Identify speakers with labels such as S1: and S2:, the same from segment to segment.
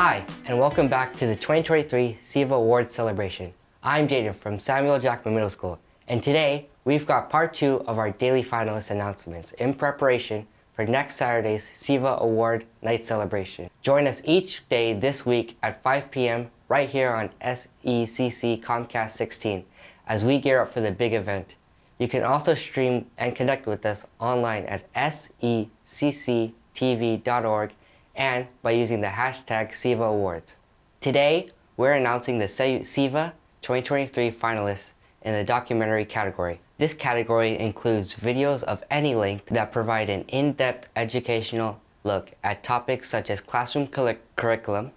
S1: Hi, and welcome back to the 2023 SEVA Awards celebration. I'm Jaden from Samuel Jackman Middle School, and today we've got part 2 of our daily finalist announcements in preparation for next Saturday's SEVA Award Night celebration. Join us each day this week at 5 p.m. right here on SECC Comcast 16 as we gear up for the big event. You can also stream and connect with us online at secctv.org and by using the hashtag SEVA Awards. Today, we're announcing the SEVA 2023 finalists in the documentary category. This category includes videos of any length that provide an in-depth educational look at topics such as classroom curriculum,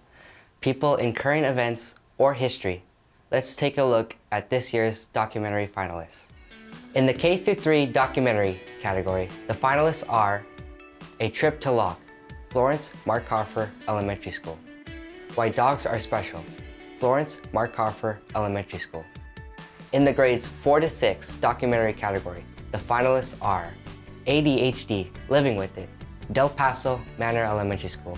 S1: people in current events, or history. Let's take a look at this year's documentary finalists. In the K-3 documentary category, the finalists are A Trip to Locke, Florence Markhofer Elementary School. Why Dogs Are Special, Florence Markhofer Elementary School. In the grades 4 to 6 documentary category, the finalists are ADHD, Living With It, Del Paso Manor Elementary School.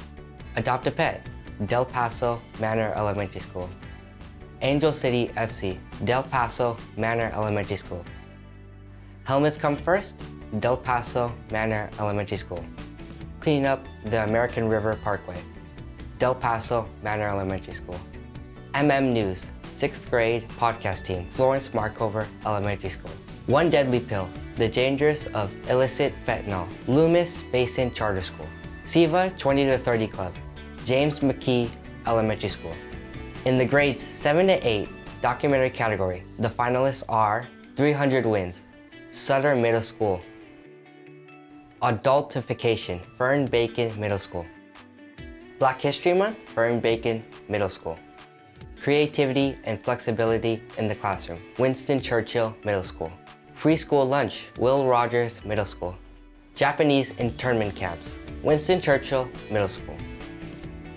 S1: Adopt a Pet, Del Paso Manor Elementary School. Angel City FC, Del Paso Manor Elementary School. Helmets Come First, Del Paso Manor Elementary School. Clean Up the American River Parkway, Del Paso Manor Elementary School. News, 6th grade podcast team, Florence Markhofer Elementary School. One Deadly Pill, The Dangers of Illicit Fentanyl, Loomis Basin Charter School. SEVA 20 to 30 Club, James McKee Elementary School. In the grades 7 to 8 documentary category, the finalists are 300 Wins, Sutter Middle School. Adultification, Fern Bacon Middle School. Black History Month, Fern Bacon Middle School. Creativity and Flexibility in the Classroom, Winston Churchill Middle School. Free School Lunch, Will Rogers Middle School. Japanese Internment Camps, Winston Churchill Middle School.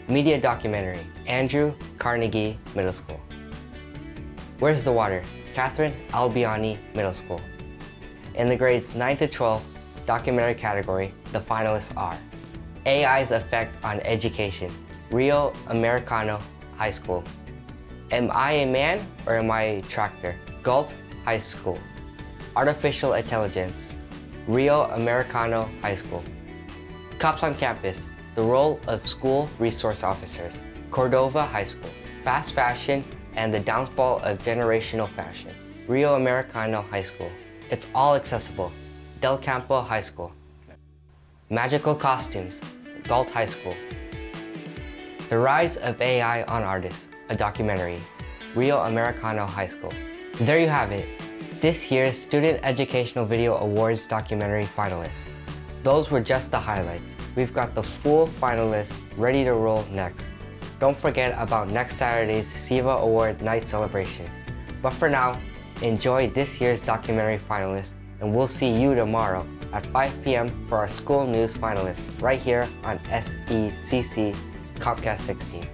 S1: Media Documentary, Andrew Carnegie Middle School. Where's the Water, Catherine Albiani Middle School. In the grades 9 to 12 documentary category, the finalists are AI's Effect on Education, Rio Americano High School. Am I a Man or Am I a Tractor, Galt High School. Artificial Intelligence, Rio Americano High School. Cops on Campus, The Role of School Resource Officers, Cordova High School. Fast Fashion and the Downfall of Generational Fashion, Rio Americano High School. It's All Accessible, Del Campo High School. Magical Costumes, Galt High School. The Rise of AI on Artists, a documentary, Rio Americano High School. There you have it, this year's Student Educational Video Awards documentary finalists. Those were just the highlights. We've got the full finalists ready to roll next. Don't forget about next Saturday's SEVA Award Night celebration. But for now, enjoy this year's documentary finalists, and we'll see you tomorrow at 5 p.m. for our school news finalists right here on SECC Comcast 16.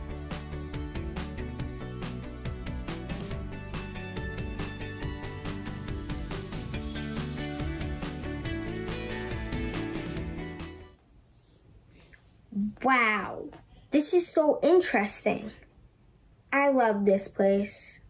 S2: Wow, this is so interesting. I love this place.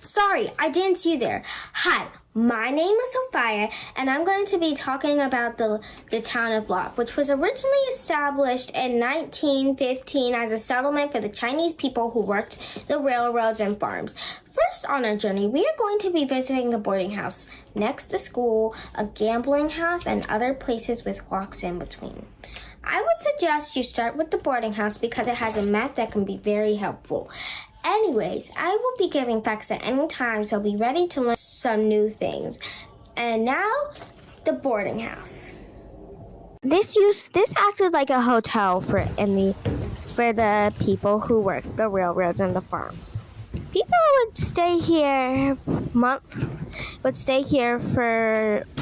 S2: Sorry, I didn't see you there. Hi, my name is Sophia, and I'm going to be talking about the town of Locke, which was originally established in 1915 as a settlement for the Chinese people who worked the railroads and farms. First on our journey, we are going to be visiting the boarding house, next the school, a gambling house, and other places with walks in between. I would suggest you start with the boarding house because it has a map that can be very helpful. Anyways, I will be giving facts at any time, so be ready to learn some new things. And now, the boarding house. This acted like a hotel for the people who worked the railroads and the farms. People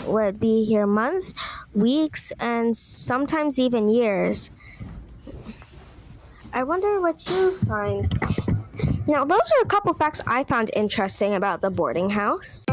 S2: would be here months, weeks, and sometimes even years. I wonder what you find. Now, those are a couple facts I found interesting about the boarding house.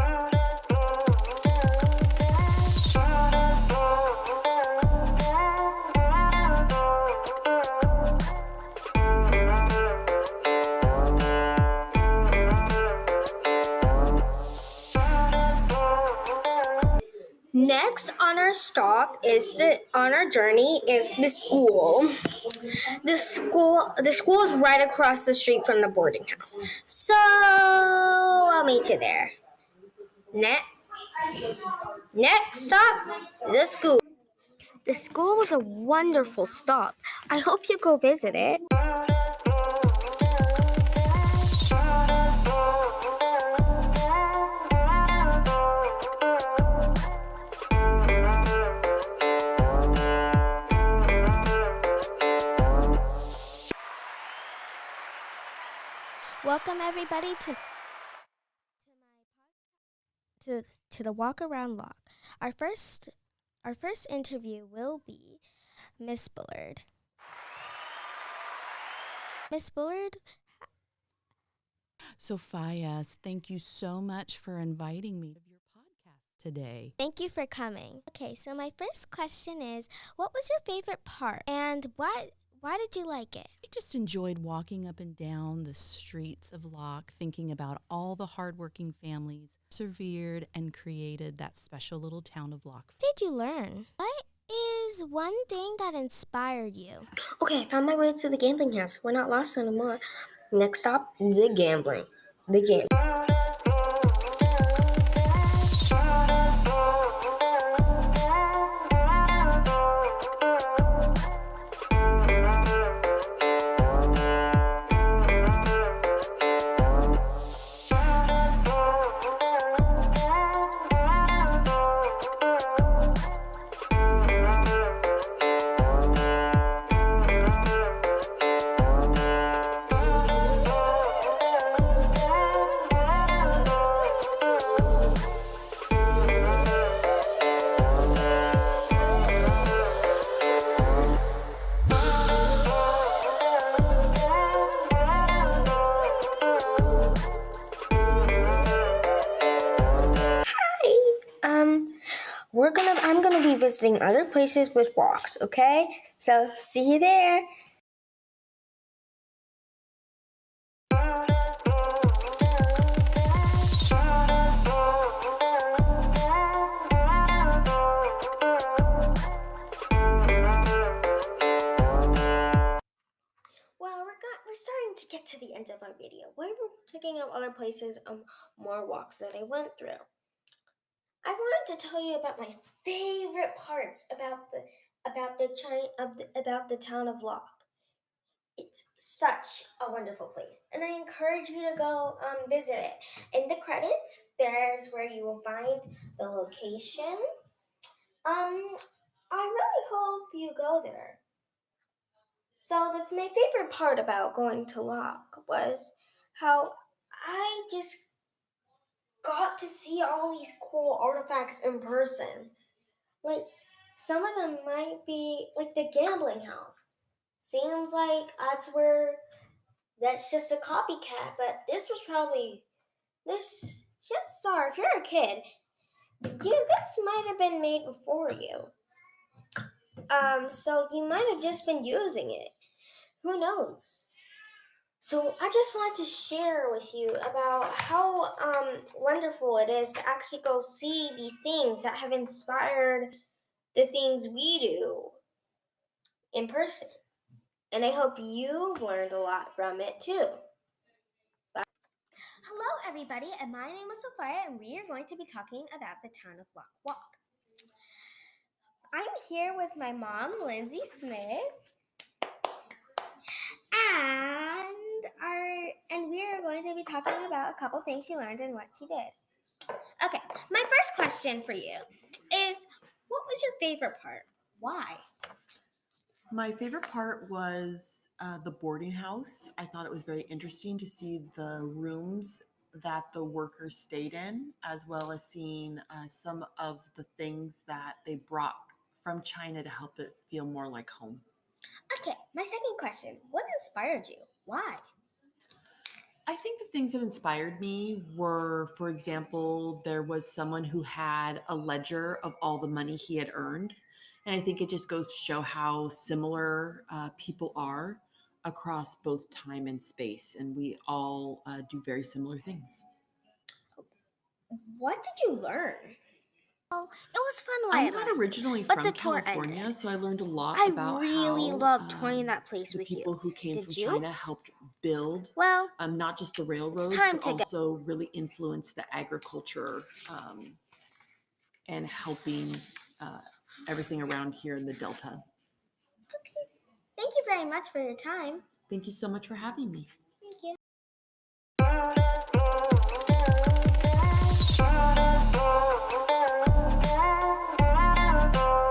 S2: Next on our stop is on our journey is the school. The school is right across the street from the boarding house. So I'll meet you there. Next stop, the school. The school was a wonderful stop. I hope you go visit it. Welcome everybody to the walk around log. Our first interview will be Miss Bullard. Miss Bullard.
S3: Sophia, thank you so much for inviting me to your podcast today.
S2: Thank you for coming. Okay, so my first question is, what was your favorite part and why did you like it?
S3: I just enjoyed walking up and down the streets of Locke, thinking about all the hardworking families persevered and created that special little town of Locke.
S2: What did you learn? What is one thing that inspired you? Okay, I found my way to the gambling house. We're not lost anymore. Next stop, the gambling. The game. I'm gonna be visiting other places with walks, okay? So see you there. Well, we're starting to get to the end of our video. We're checking out other places, more walks that I went through. I wanted to tell you about my favorite parts about the town of Locke. It's such a wonderful place, and I encourage you to go visit it. In the credits, there's where you will find the location. I really hope you go there. So my favorite part about going to Locke was how I just got to see all these cool artifacts in person. Like, some of them might be like the gambling house. Seems like that's just a copycat, but this was probably just sorry, if you're a kid, this might have been made before you. So you might have just been using it. Who knows? So I just wanted to share with you about how wonderful it is to actually go see these things that have inspired the things we do in person. And I hope you've learned a lot from it too. Bye. Hello everybody, and my name is Sophia, and we are going to be talking about the town of Locke Walk. I'm here with my mom, Lindsay Smith, and we are going to be talking about a couple things she learned and what she did. Okay, my first question for you is, what was your favorite part? Why?
S4: My favorite part was the boarding house. I thought it was very interesting to see the rooms that the workers stayed in, as well as seeing some of the things that they brought from China to help it feel more like home.
S2: Okay, my second question, what inspired you? Why?
S4: I think the things that inspired me were, for example, there was someone who had a ledger of all the money he had earned. And I think it just goes to show how similar people are across both time and space. And we all do very similar things.
S2: What did you learn? Well, it was fun while
S4: I'm
S2: it
S4: not
S2: lasted,
S4: originally
S2: but
S4: from
S2: the tour
S4: California,
S2: ended.
S4: so I learned a lot
S2: I
S4: about
S2: really
S4: how
S2: loved touring that place
S4: the
S2: with you.
S4: people who came
S2: Did
S4: from
S2: you?
S4: China helped build
S2: Well,
S4: not just the
S2: it's
S4: railroads,
S2: time
S4: but
S2: to go.
S4: also really influenced the agriculture and helping uh, everything around here in the Delta.
S2: Thank you very much for your time.
S4: Thank you so much for having me.
S2: Thank you.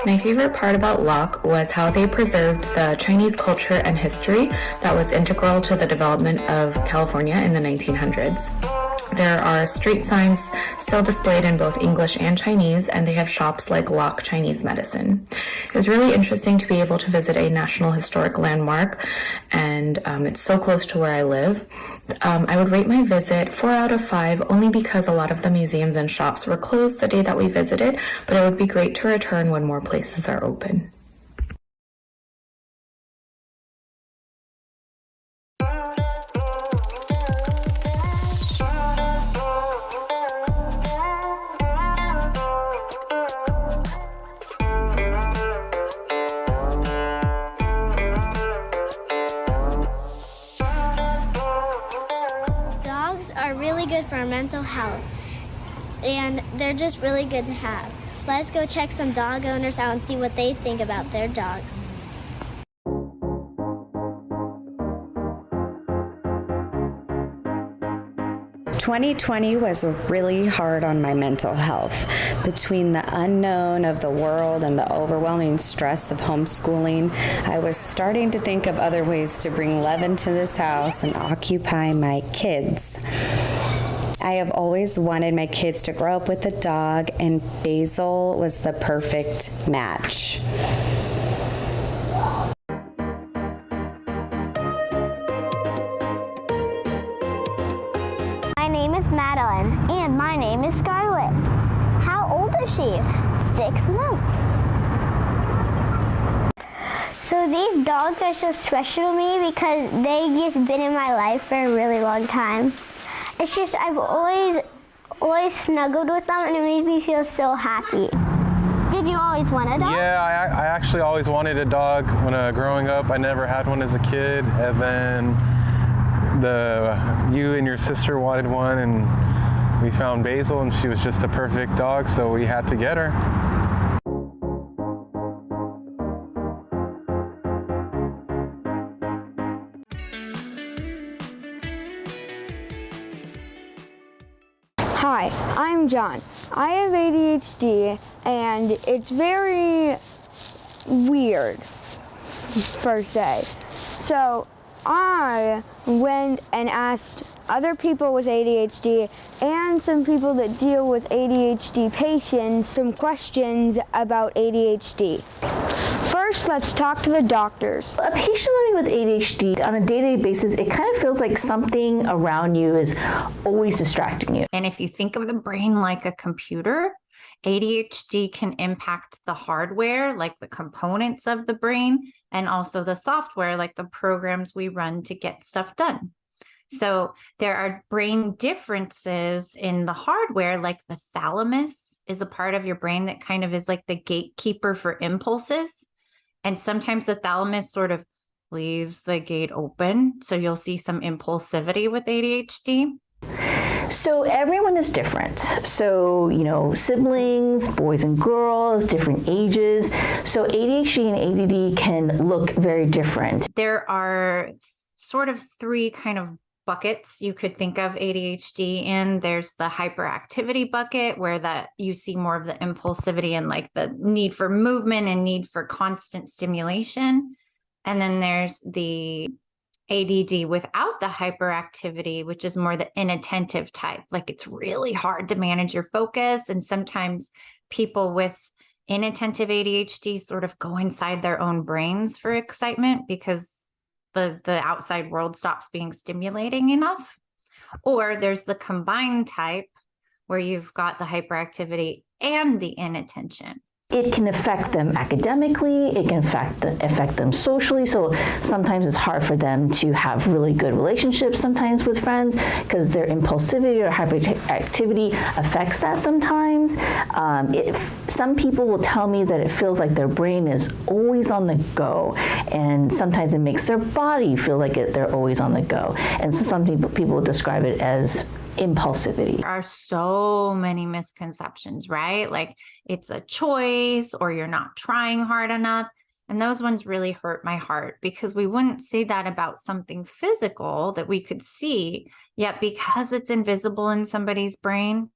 S5: My favorite part about Locke was how they preserved the Chinese culture and history that was integral to the development of California in the 1900s. There are street signs still displayed in both English and Chinese, and they have shops like Locke Chinese Medicine. It was really interesting to be able to visit a National Historic Landmark, and it's so close to where I live. I would rate my visit 4 out of 5 only because a lot of the museums and shops were closed the day that we visited, but it would be great to return when more places are open.
S2: Dogs are really good for our mental health, and they're just really good to have. Let's go check some dog owners out and see what they think about their dogs.
S6: "2020 was really hard on my mental health. Between the unknown of the world and the overwhelming stress of homeschooling, I was starting to think of other ways to bring love into this house and occupy my kids. I have always wanted my kids to grow up with a dog, and Basil was the perfect match."
S2: My name is Madeline. And my name is Scarlett. How old is she? 6 months. So these dogs are so special to me because they've just been in my life for a really long time. It's just I've always snuggled with them, and it made me feel so happy. Did you always want a dog?
S7: Yeah, I actually always wanted a dog when growing up. I never had one as a kid, and then you and your sister wanted one, and we found Basil, and she was just a perfect dog, so we had to get her.
S8: Hi, I'm John. I have ADHD, and it's very weird, per se. So I went and asked other people with ADHD and some people that deal with ADHD patients some questions about ADHD. First, let's talk to the doctors.
S9: A patient living with ADHD on a day-to-day basis, it kind of feels like something around you is always distracting you.
S10: And if you think of the brain like a computer, ADHD can impact the hardware, like the components of the brain, and also the software, like the programs we run to get stuff done. So there are brain differences in the hardware, like the thalamus is a part of your brain that kind of is like the gatekeeper for impulses. And sometimes the thalamus sort of leaves the gate open. So you'll see some impulsivity with ADHD.
S9: So everyone is different. So, siblings, boys and girls, different ages. So ADHD and ADD can look very different.
S10: There are sort of 3 kind of buckets you could think of ADHD in. There's the hyperactivity bucket, where you see more of the impulsivity and like the need for movement and need for constant stimulation. And then there's the ADD without the hyperactivity, which is more the inattentive type. Like it's really hard to manage your focus. And sometimes people with inattentive ADHD sort of go inside their own brains for excitement because the outside world stops being stimulating enough. Or there's the combined type where you've got the hyperactivity and the inattention.
S9: It can affect them academically, it can affect them socially, so sometimes it's hard for them to have really good relationships sometimes with friends because their impulsivity or hyperactivity affects that sometimes. Some people will tell me that it feels like their brain is always on the go, and sometimes it makes their body feel like they're always on the go. And so some people describe it as impulsivity.
S10: There are so many misconceptions, right? Like it's a choice or you're not trying hard enough. And those ones really hurt my heart because we wouldn't say that about something physical that we could see, yet because it's invisible in somebody's brain,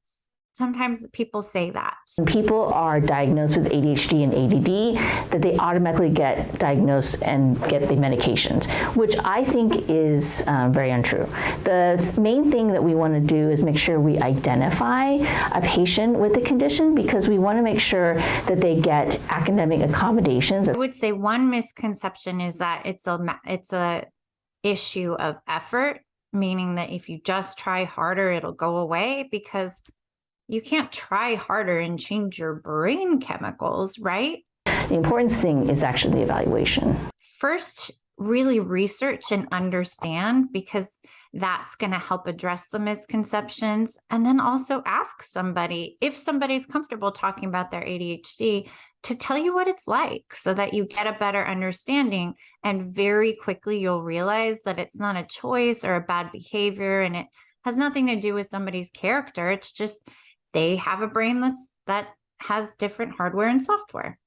S10: sometimes people say that.
S9: When people are diagnosed with ADHD and ADD, that they automatically get diagnosed and get the medications, which I think is very untrue. The main thing that we want to do is make sure we identify a patient with the condition because we want to make sure that they get academic accommodations.
S10: I would say one misconception is that it's a issue of effort, meaning that if you just try harder, it'll go away, because you can't try harder and change your brain chemicals, right?
S9: The important thing is actually the evaluation.
S10: First, really research and understand, because that's going to help address the misconceptions. And then also ask somebody, if somebody's comfortable talking about their ADHD, to tell you what it's like so that you get a better understanding. And very quickly, you'll realize that it's not a choice or a bad behavior, and it has nothing to do with somebody's character. It's just they have a brain that has different hardware and software.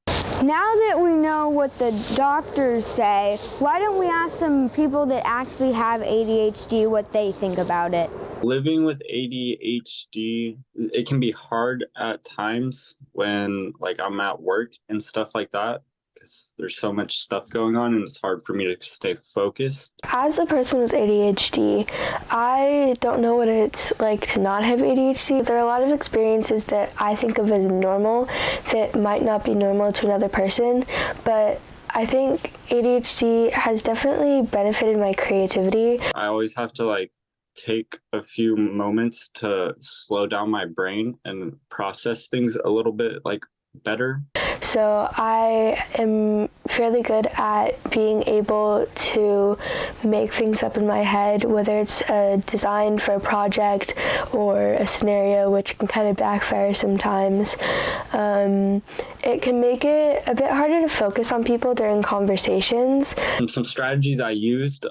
S8: Now that we know what the doctors say, why don't we ask some people that actually have ADHD what they think about it?
S11: Living with ADHD, it can be hard at times when I'm at work and stuff like that, because there's so much stuff going on and it's hard for me to stay focused.
S12: As a person with ADHD, I don't know what it's like to not have ADHD. There are a lot of experiences that I think of as normal that might not be normal to another person, but I think ADHD has definitely benefited my creativity.
S11: I always have to take a few moments to slow down my brain and process things a little bit better.
S12: So I am fairly good at being able to make things up in my head, whether it's a design for a project or a scenario, which can kind of backfire sometimes. It can make it a bit harder to focus on people during conversations.
S11: And some strategies I used,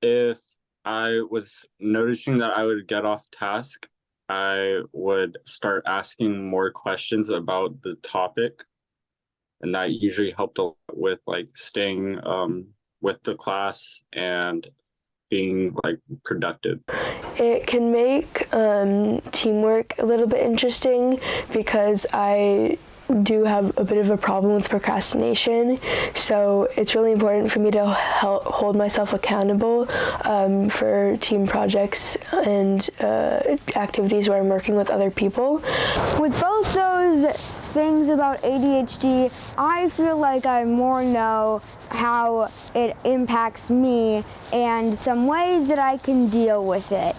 S11: if I was noticing that I would get off task, I would start asking more questions about the topic, and that usually helped a lot with staying with the class and being productive.
S12: It can make teamwork a little bit interesting because I do have a bit of a problem with procrastination, so it's really important for me to hold myself accountable for team projects and activities where I'm working with other people.
S8: With both those things about ADHD, I feel like I more know how it impacts me and some ways that I can deal with it.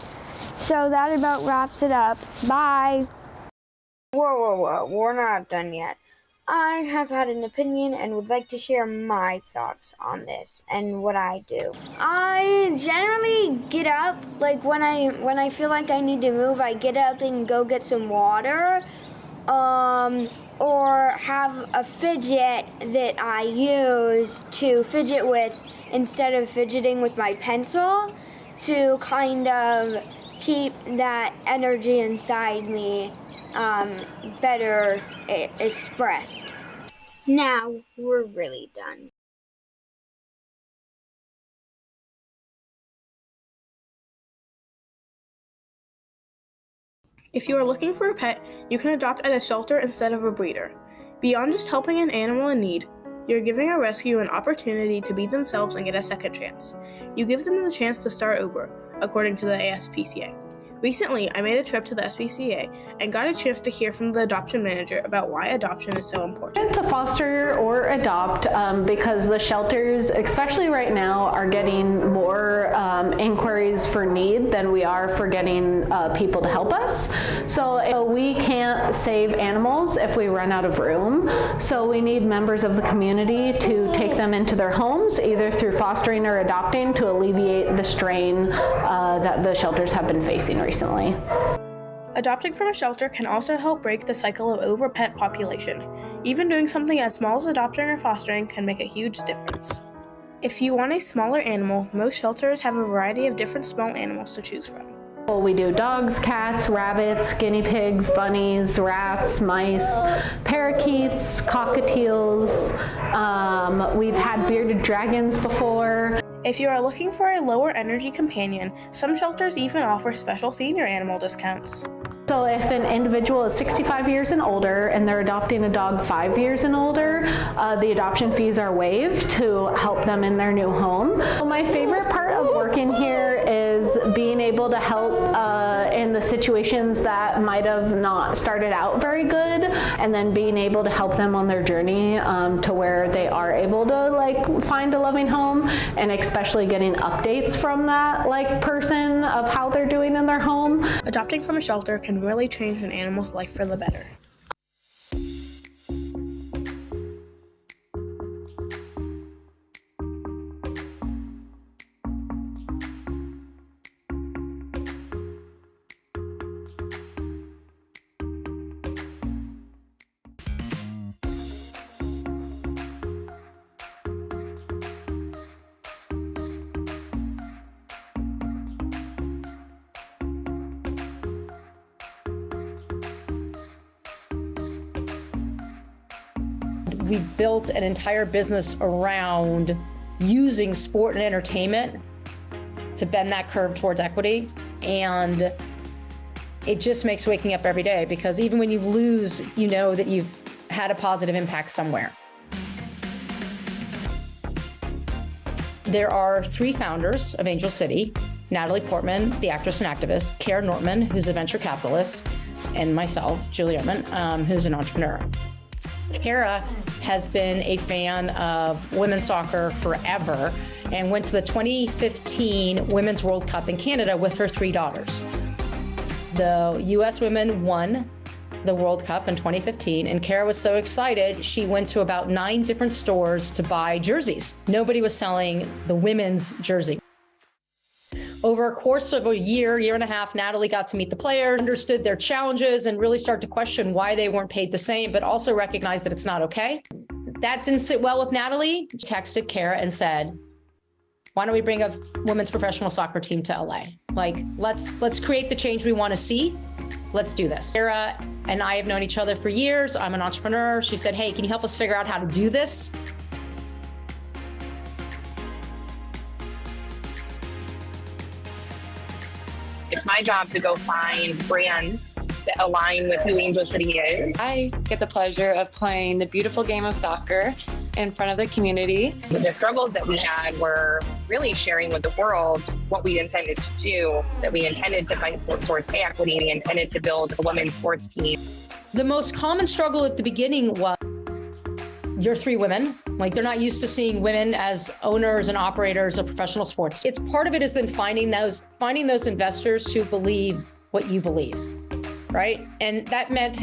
S8: So that about wraps it up. Bye.
S13: Whoa, we're not done yet. I have had an opinion and would like to share my thoughts on this and what I do.
S2: I generally get up, when I feel like I need to move, I get up and go get some water, or have a fidget that I use to fidget with instead of fidgeting with my pencil, to kind of keep that energy inside me better expressed.
S13: Now we're really done.
S14: If you are looking for a pet, you can adopt at a shelter instead of a breeder. Beyond just helping an animal in need, you're giving a rescue an opportunity to be themselves and get a second chance. You give them the chance to start over, according to the ASPCA. Recently, I made a trip to the SPCA and got a chance to hear from the adoption manager about why adoption is so important.
S15: To foster or adopt, because the shelters, especially right now, are getting more inquiries for need than we are for getting people to help us. So we can't save animals if we run out of room. So we need members of the community to take them into their homes, either through fostering or adopting, to alleviate the strain that the shelters have been facing recently.
S14: Adopting from a shelter can also help break the cycle of over-pet population. Even doing something as small as adopting or fostering can make a huge difference. If you want a smaller animal, most shelters have a variety of different small animals to choose from.
S15: We do dogs, cats, rabbits, guinea pigs, bunnies, rats, mice, parakeets, cockatiels. We've had bearded dragons before.
S14: If you are looking for a lower energy companion, some shelters even offer special senior animal discounts.
S15: So if an individual is 65 years and older and they're adopting a dog 5 years and older, the adoption fees are waived to help them in their new home. My favorite part of working here is being able to help in the situations that might have not started out very good, and then being able to help them on their journey to where they are able to find a loving home, and especially getting updates from that person of how they're doing in their home.
S14: Adopting from a shelter can really change an animal's life for the better.
S16: We built an entire business around using sport and entertainment to bend that curve towards equity. And it just makes waking up every day, because even when you lose, you know that you've had a positive impact somewhere. There are 3 founders of Angel City: Natalie Portman, the actress and activist; Kara Nortman, who's a venture capitalist; and myself, Julie Ottman, who's an entrepreneur. Kara has been a fan of women's soccer forever and went to the 2015 Women's World Cup in Canada with her 3 daughters. The U.S. women won the World Cup in 2015, and Kara was so excited, she went to about 9 different stores to buy jerseys. Nobody was selling the women's jersey. Over a course of a year and a half, Natalie got to meet the players, understood their challenges, and really start to question why they weren't paid the same, but also recognize that it's not okay. That didn't sit well with Natalie. She texted Kara and said, why don't we bring a women's professional soccer team to LA? Let's create the change we want to see. Let's do this. Kara and I have known each other for years. I'm an entrepreneur. She said, hey, can you help us figure out how to do this?
S17: It's my job to go find brands that align with who Angel City is.
S18: I get the pleasure of playing the beautiful game of soccer in front of the community.
S17: The struggles that we had were really sharing with the world what we intended to do, that we intended to fight towards pay equity, we intended to build a women's sports team.
S16: The most common struggle at the beginning was, you're 3 women. They're not used to seeing women as owners and operators of professional sports. It's part of it is then finding those investors who believe what you believe, right? And that meant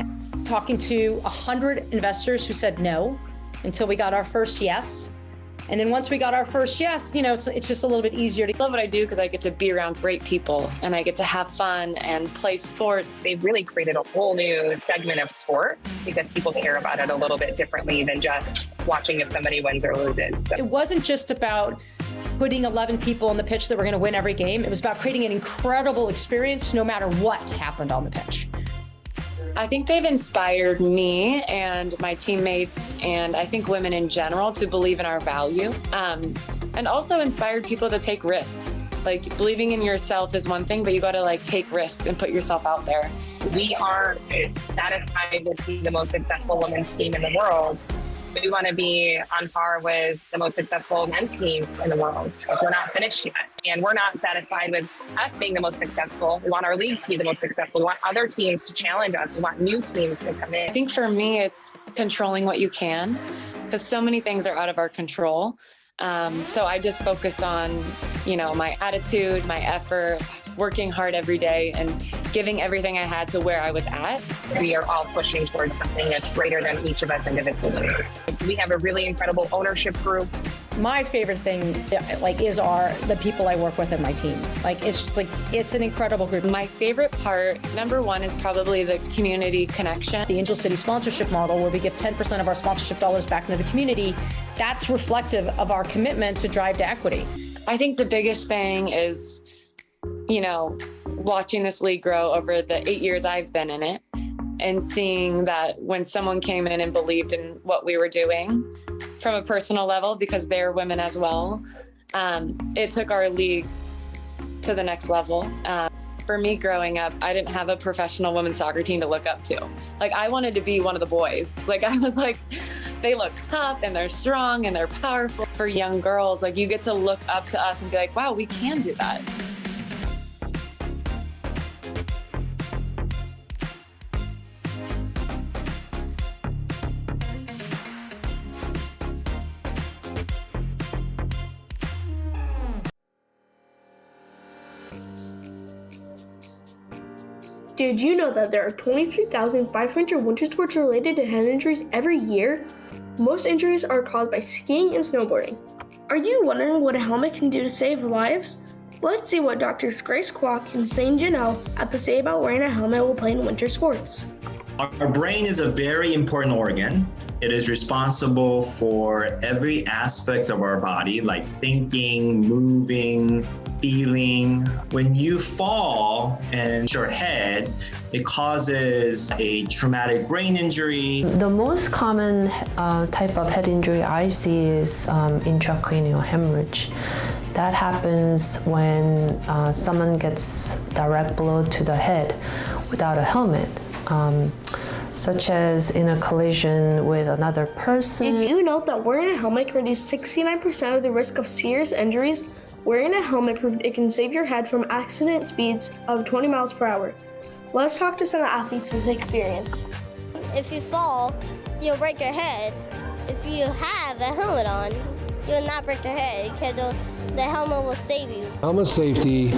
S16: talking to 100 investors who said no until we got our first yes. And then once we got our first yes, it's just a little bit easier to.
S18: I love what I do because I get to be around great people and I get to have fun and play sports.
S17: They've really created a whole new segment of sports because people care about it a little bit differently than just watching if somebody wins or loses. So
S16: it wasn't just about putting 11 people on the pitch that were going to win every game. It was about creating an incredible experience no matter what happened on the pitch.
S18: I think they've inspired me and my teammates, and I think women in general, to believe in our value, and also inspired people to take risks. Believing in yourself is one thing, but you got to take risks and put yourself out there.
S17: We aren't satisfied with being the most successful women's team in the world. We want to be on par with the most successful men's teams in the world. We're not finished yet. And we're not satisfied with us being the most successful. We want our league to be the most successful. We want other teams to challenge us. We want new teams to come in.
S18: I think for me, it's controlling what you can, because so many things are out of our control. So I just focused on, my attitude, my effort, working hard every day and giving everything I had to where I was at.
S17: We are all pushing towards something that's greater than each of us individually. So we have a really incredible ownership group.
S16: My favorite thing is the people I work with in my team. It's an incredible group.
S18: My favorite part, number one, is probably the community connection.
S16: The Angel City sponsorship model, where we give 10% of our sponsorship dollars back into the community, that's reflective of our commitment to drive to equity.
S18: I think the biggest thing is, watching this league grow over the 8 years I've been in it, and seeing that when someone came in and believed in what we were doing from a personal level, because they're women as well, it took our league to the next level. For me growing up, I didn't have a professional women's soccer team to look up to. I wanted to be one of the boys. I was they look tough and they're strong and they're powerful. For young girls, you get to look up to us and be like, wow, we can do that.
S14: Did you know that there are 23,500 winter sports related to head injuries every year? Most injuries are caused by skiing and snowboarding. Are you wondering what a helmet can do to save lives? Let's see what Drs. Grace Kwok and Saint Janelle have to say about wearing a helmet while playing winter sports.
S19: Our brain is a very important organ. It is responsible for every aspect of our body, like thinking, moving, feeling. When you fall and hit your head, it causes a traumatic brain injury.
S20: The most common type of head injury I see is intracranial hemorrhage. That happens when someone gets direct blow to the head without a helmet. Such as in a collision with another person.
S14: Did you know that wearing a helmet can reduce 69% of the risk of serious injuries? Wearing a helmet can save your head from accident speeds of 20 miles per hour. Let's talk to some athletes with experience.
S21: If you fall, you'll break your head. If you have a helmet on, you'll not break your head because the helmet will save you.
S22: Helmet safety,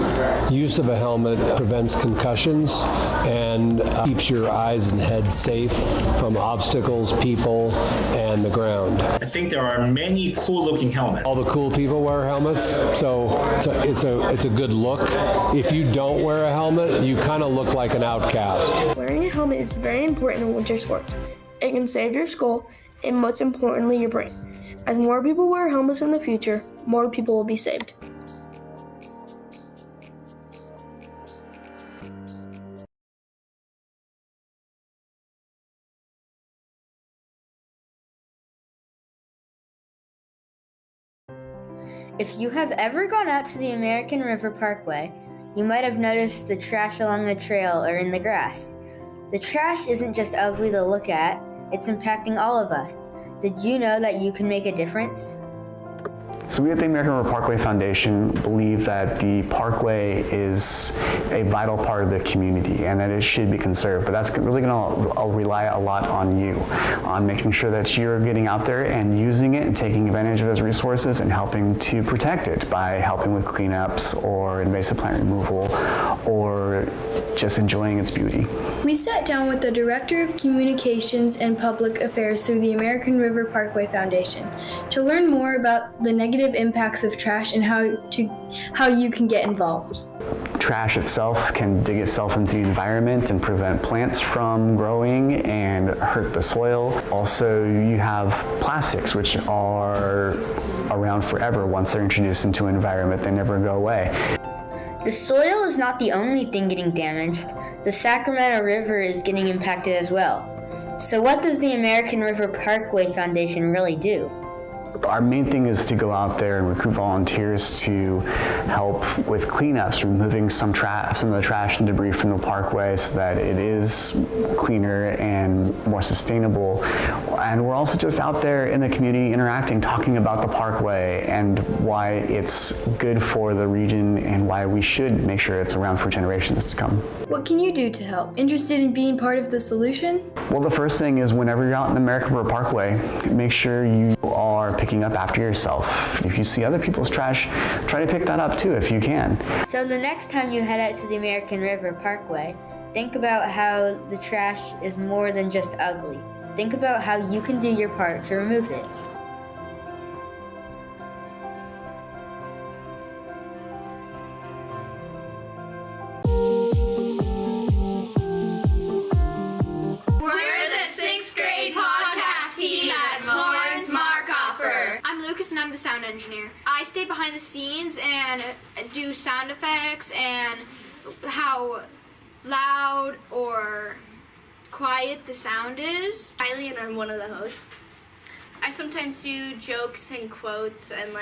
S22: use of a helmet prevents concussions and keeps your eyes and head safe from obstacles, people, and the ground.
S19: I think there are many cool-looking helmets.
S22: All the cool people wear helmets, so it's a good look. If you don't wear a helmet, you kind of look like an outcast.
S14: Wearing a helmet is very important in winter sports. It can save your skull and, most importantly, your brain. As more people wear helmets in the future, more people will be saved.
S23: If you have ever gone out to the American River Parkway, you might have noticed the trash along the trail or in the grass. The trash isn't just ugly to look at, it's impacting all of us. Did you know that you can make a difference?
S24: So we at the American River Parkway Foundation believe that the parkway is a vital part of the community and that it should be conserved. But that's really going to rely a lot on you, on making sure that you're getting out there and using it and taking advantage of its resources and helping to protect it by helping with cleanups or invasive plant removal or just enjoying its beauty.
S25: We sat down with the Director of Communications and Public Affairs through the American River Parkway Foundation to learn more about the negative impacts of trash and how you can get involved.
S24: Trash itself can dig itself into the environment and prevent plants from growing and hurt the soil. Also, you have plastics, which are around forever. Once they're introduced into an environment, they never go away.
S23: The soil is not the only thing getting damaged. The Sacramento River is getting impacted as well. So what does the American River Parkway Foundation really do?
S24: Our main thing is to go out there and recruit volunteers to help with cleanups, removing some of the trash and debris from the parkway so that it is cleaner and more sustainable. And we're also just out there in the community interacting, talking about the parkway and why it's good for the region and why we should make sure it's around for generations to come.
S25: What can you do to help? Interested in being part of the solution?
S24: Well, the first thing is whenever you're out in the American River Parkway, make sure you are picking up after yourself. If you see other people's trash, try to pick that up too if you can.
S23: So the next time you head out to the American River Parkway, think about how the trash is more than just ugly. Think about how you can do your part to remove it.
S1: And I'm the sound engineer. I stay behind the scenes and do sound effects and how loud or quiet the sound is.
S3: Kylie, and I'm one of the hosts. I sometimes do jokes and quotes and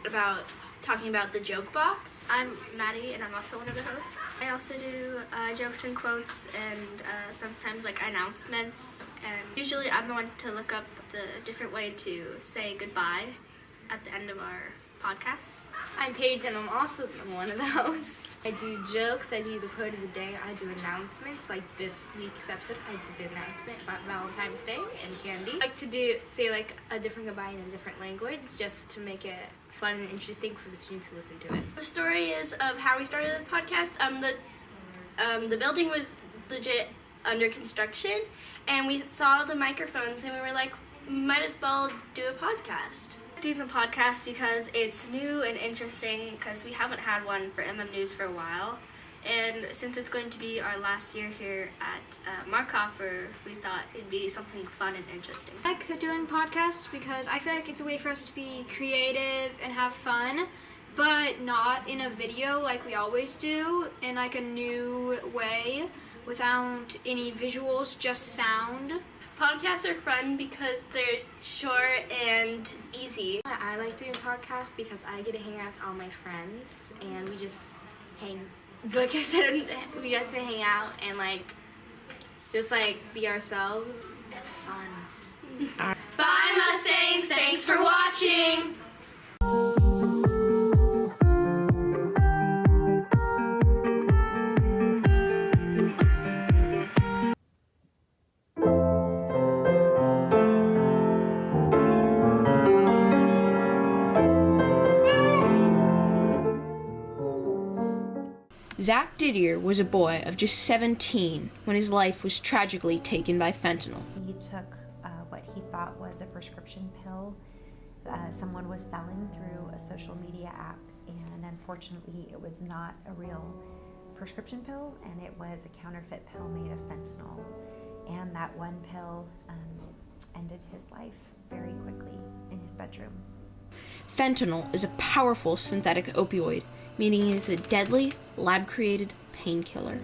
S3: about talking about the joke box.
S4: I'm Maddie, and I'm also one of the hosts. I also do jokes and quotes and sometimes announcements, and usually I'm the one to look up the different way to say goodbye at the end of our podcast.
S5: I'm Paige, and I'm also one of the hosts. I do jokes, I do the quote of the day, I do announcements. Like this week's episode, I did the announcement about Valentine's Day and candy. I like to say a different goodbye in a different language just to make it fun and interesting for the students to listen to it.
S3: The story is of how we started the podcast. The building was legit under construction, and we saw the microphones, and we were like, might as well do a podcast.
S4: Doing the podcast because it's new and interesting, because we haven't had one for MM News for a while, and since it's going to be our last year here at Markhofer, we thought it'd be something fun and interesting.
S1: I like doing podcasts because I feel like it's a way for us to be creative and have fun, but not in a video like we always do, in a new way without any visuals, just sound.
S3: Podcasts are fun because they're short and easy.
S5: I like doing podcasts because I get to hang out with all my friends, and we just hang. Like I said, we get to hang out and just be ourselves. It's fun.
S1: Bye, Mustangs. Thanks for watching.
S6: Zach Didier was a boy of just 17 when his life was tragically taken by fentanyl.
S26: He took what he thought was a prescription pill someone was selling through a social media app, and unfortunately it was not a real prescription pill, and it was a counterfeit pill made of fentanyl. And that one pill ended his life very quickly in his bedroom.
S6: Fentanyl is a powerful synthetic opioid, meaning it is a deadly, lab-created painkiller.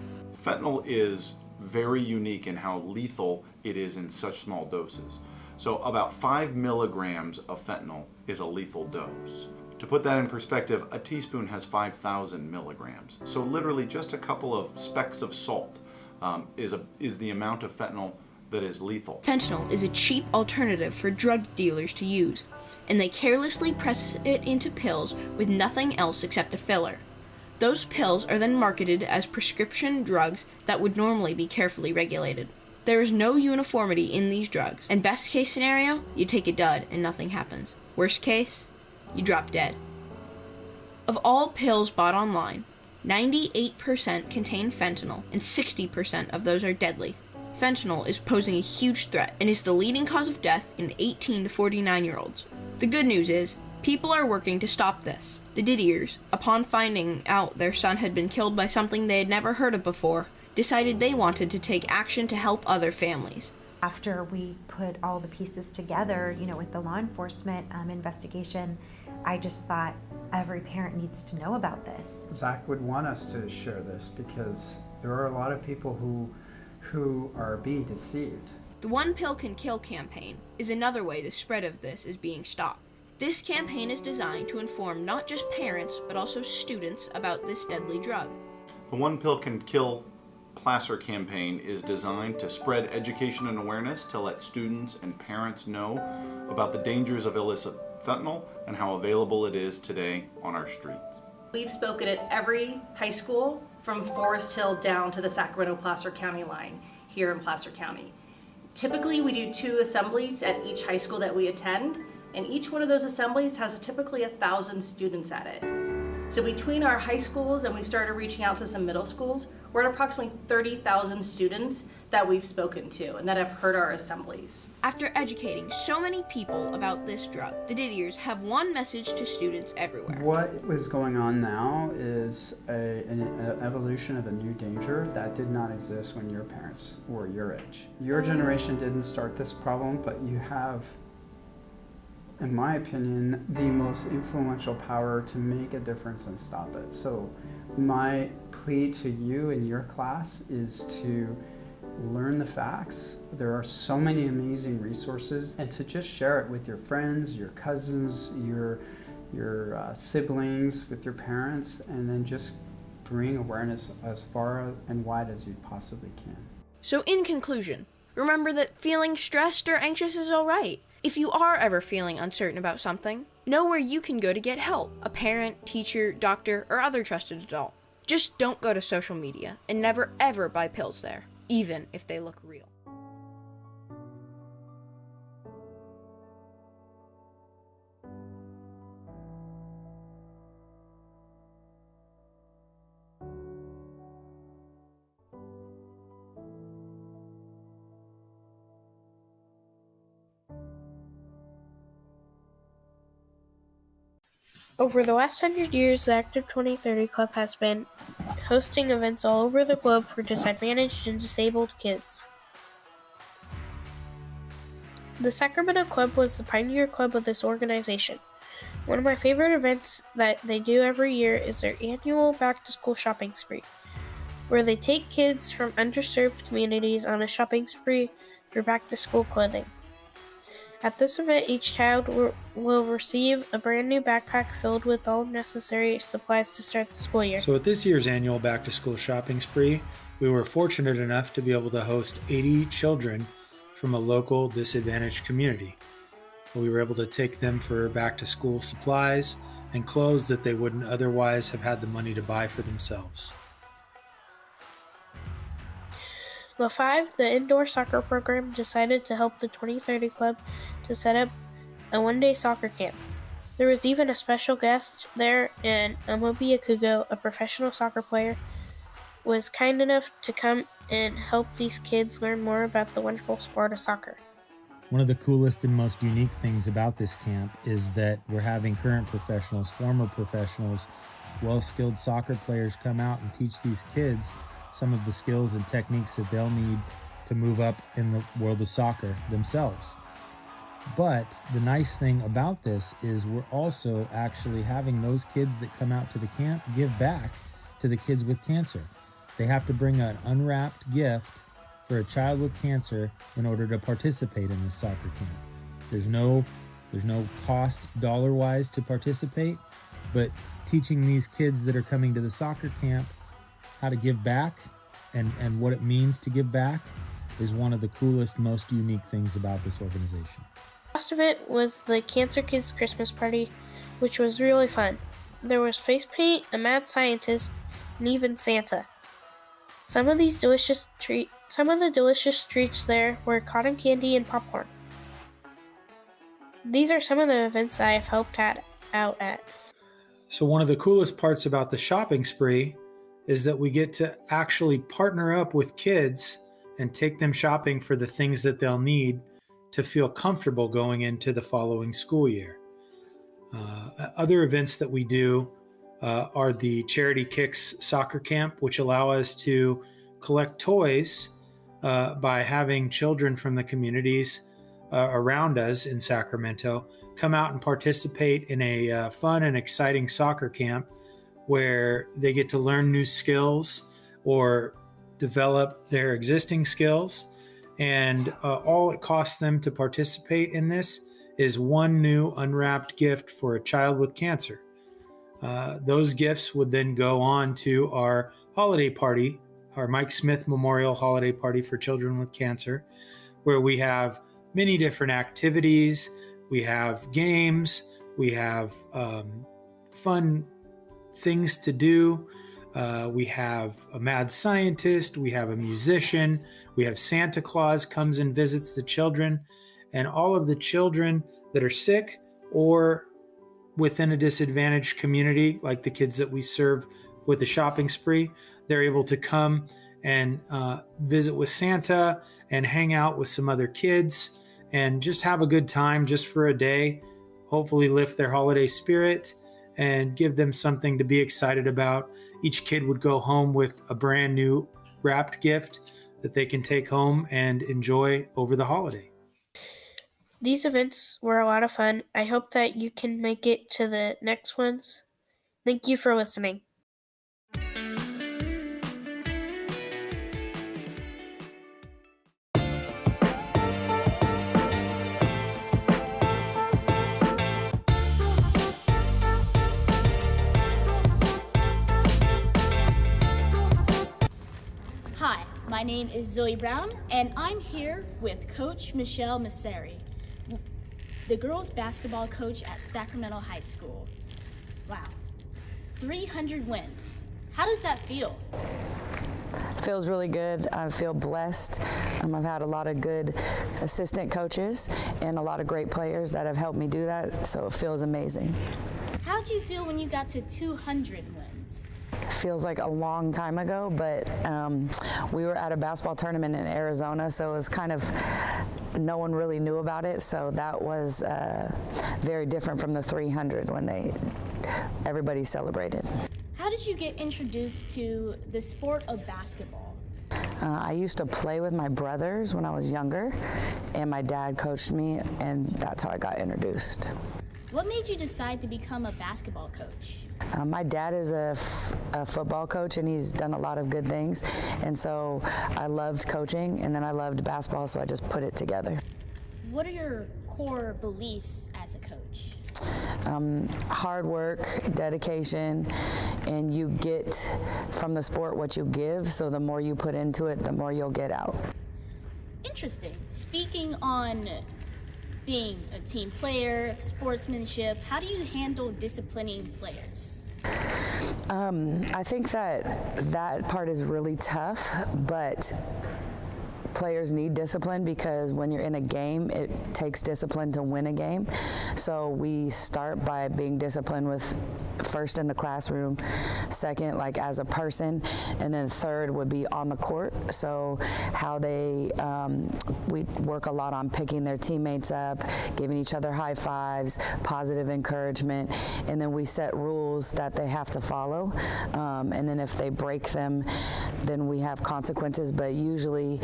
S27: Fentanyl is very unique in how lethal it is in such small doses. So about 5 milligrams of fentanyl is a lethal dose. To put that in perspective, a teaspoon has 5,000 milligrams. So literally just a couple of specks of salt is the amount of fentanyl that is lethal.
S6: Fentanyl is a cheap alternative for drug dealers to use, and they carelessly press it into pills with nothing else except a filler. Those pills are then marketed as prescription drugs that would normally be carefully regulated. There is no uniformity in these drugs, and best case scenario, you take a dud and nothing happens. Worst case, you drop dead. Of all pills bought online, 98% contain fentanyl, and 60% of those are deadly. Fentanyl is posing a huge threat and is the leading cause of death in 18 to 49-year-olds. The good news is, people are working to stop this. The Didiers, upon finding out their son had been killed by something they had never heard of before, decided they wanted to take action to help other families.
S26: After we put all the pieces together, with the law enforcement investigation, I just thought every parent needs to know about this.
S28: Zach would want us to share this because there are a lot of people who are being deceived.
S6: The One Pill Can Kill campaign is another way the spread of this is being stopped. This campaign is designed to inform not just parents, but also students about this deadly drug.
S27: The One Pill Can Kill Placer campaign is designed to spread education and awareness to let students and parents know about the dangers of illicit fentanyl and how available it is today on our streets.
S29: We've spoken at every high school from Forest Hill down to the Sacramento-Placer County line here in Placer County. Typically we do 2 assemblies at each high school that we attend, And each one of those assemblies has typically 1,000 students at it. So between our high schools and we started reaching out to some middle schools, we're at approximately 30,000 students that we've spoken to and that have heard our assemblies.
S6: After educating so many people about this drug, the Didiers have one message to students everywhere.
S28: What is going on now is an evolution of a new danger that did not exist when your parents were your age. Your generation didn't start this problem, but you have, in my opinion, the most influential power to make a difference and stop it. So my plea to you in your class is to learn the facts. There are so many amazing resources, and to just share it with your friends, your cousins, your siblings, with your parents, and then just bring awareness as far and wide as you possibly can.
S6: So in conclusion, remember that feeling stressed or anxious is all right. If you are ever feeling uncertain about something, know where you can go to get help: a parent, teacher, doctor, or other trusted adult. Just don't go to social media, and never ever buy pills there, even if they look real.
S14: Over the last 100 years, the Active 2030 Club has been hosting events all over the globe for disadvantaged and disabled kids. The Sacramento Club was the pioneer club of this organization. One of my favorite events that they do every year is their annual back-to-school shopping spree, where they take kids from underserved communities on a shopping spree for back-to-school clothing. At this event, each child will receive a brand new backpack filled with all necessary supplies to start the school year.
S2: So at this year's annual back-to-school shopping spree, we were fortunate enough to be able to host 80 children from a local disadvantaged community. We were able to take them for back-to-school supplies and clothes that they wouldn't otherwise have had the money to buy for themselves.
S14: The indoor soccer program, decided to help the 2030 Club to set up a one-day soccer camp. There was even a special guest there, and Amobi Akugo, a professional soccer player, was kind enough to come and help these kids learn more about the wonderful sport of soccer.
S7: One of the coolest and most unique things about this camp is that we're having current professionals, former professionals, well-skilled soccer players come out and teach these kids some of the skills and techniques that they'll need to move up in the world of soccer themselves. But the nice thing about this is we're also actually having those kids that come out to the camp give back to the kids with cancer. They have to bring an unwrapped gift for a child with cancer in order to participate in this soccer camp. There's no cost dollar-wise to participate, but teaching these kids that are coming to the soccer camp how to give back and what it means to give back is one of the coolest, most unique things about this organization.
S14: Last event was the Cancer Kids Christmas Party, which was really fun. There was face paint, a mad scientist, and even Santa. Some of the delicious treats there were cotton candy and popcorn. These are some of the events I have helped out at.
S2: So one of the coolest parts about the shopping spree is that we get to actually partner up with kids and take them shopping for the things that they'll need to feel comfortable going into the following school year. Other events that we do are the Charity Kicks soccer camp, which allow us to collect toys by having children from the communities around us in Sacramento come out and participate in a fun and exciting soccer camp where they get to learn new skills or develop their existing skills. And all it costs them to participate in this is one new unwrapped gift for a child with cancer. Those gifts would then go on to our holiday party, our Mike Smith Memorial Holiday Party for Children with Cancer, where we have many different activities. We have games, we have fun things to do. We have a mad scientist, we have a musician, we have Santa Claus comes and visits the children, and all of the children that are sick or within a disadvantaged community, like the kids that we serve with the shopping spree, they're able to come and visit with Santa and hang out with some other kids and just have a good time just for a day, hopefully lift their holiday spirit and give them something to be excited about. Each kid would go home with a brand new wrapped gift that they can take home and enjoy over the holiday.
S14: These events were a lot of fun. I hope that you can make it to the next ones. Thank you for listening.
S8: Hi, my name is Zoe Brown, and I'm here with Coach Michelle Masseri, the girls basketball coach at Sacramento High School. Wow, 300 wins. How does that feel?
S18: Feels really good. I feel blessed. I've had a lot of good assistant coaches and a lot of great players that have helped me do that, so it feels amazing.
S8: How did you feel when you got to 200 wins?
S18: Feels like a long time ago, but we were at a basketball tournament in Arizona, so it was kind of, no one really knew about it, so that was very different from the 300 when everybody celebrated.
S8: How did you get introduced to the sport of basketball?
S18: I used to play with my brothers when I was younger, and my dad coached me, and that's how I got introduced.
S8: What made you decide to become a basketball coach?
S18: My dad is a football coach, and he's done a lot of good things, and so I loved coaching, and then I loved basketball, so I just put it together.
S8: What are your core beliefs as a coach?
S18: Hard work, dedication, and you get from the sport what you give, so the more you put into it, the more you'll get out.
S8: Interesting. Speaking on being a team player, sportsmanship, how do you handle disciplining players?
S18: I think that part is really tough, but players need discipline because when you're in a game, it takes discipline to win a game. So we start by being disciplined with first in the classroom, second like as a person, and then third would be on the court. So how we work a lot on picking their teammates up, giving each other high fives, positive encouragement, and then we set rules that they have to follow. And then if they break them, then we have consequences, but usually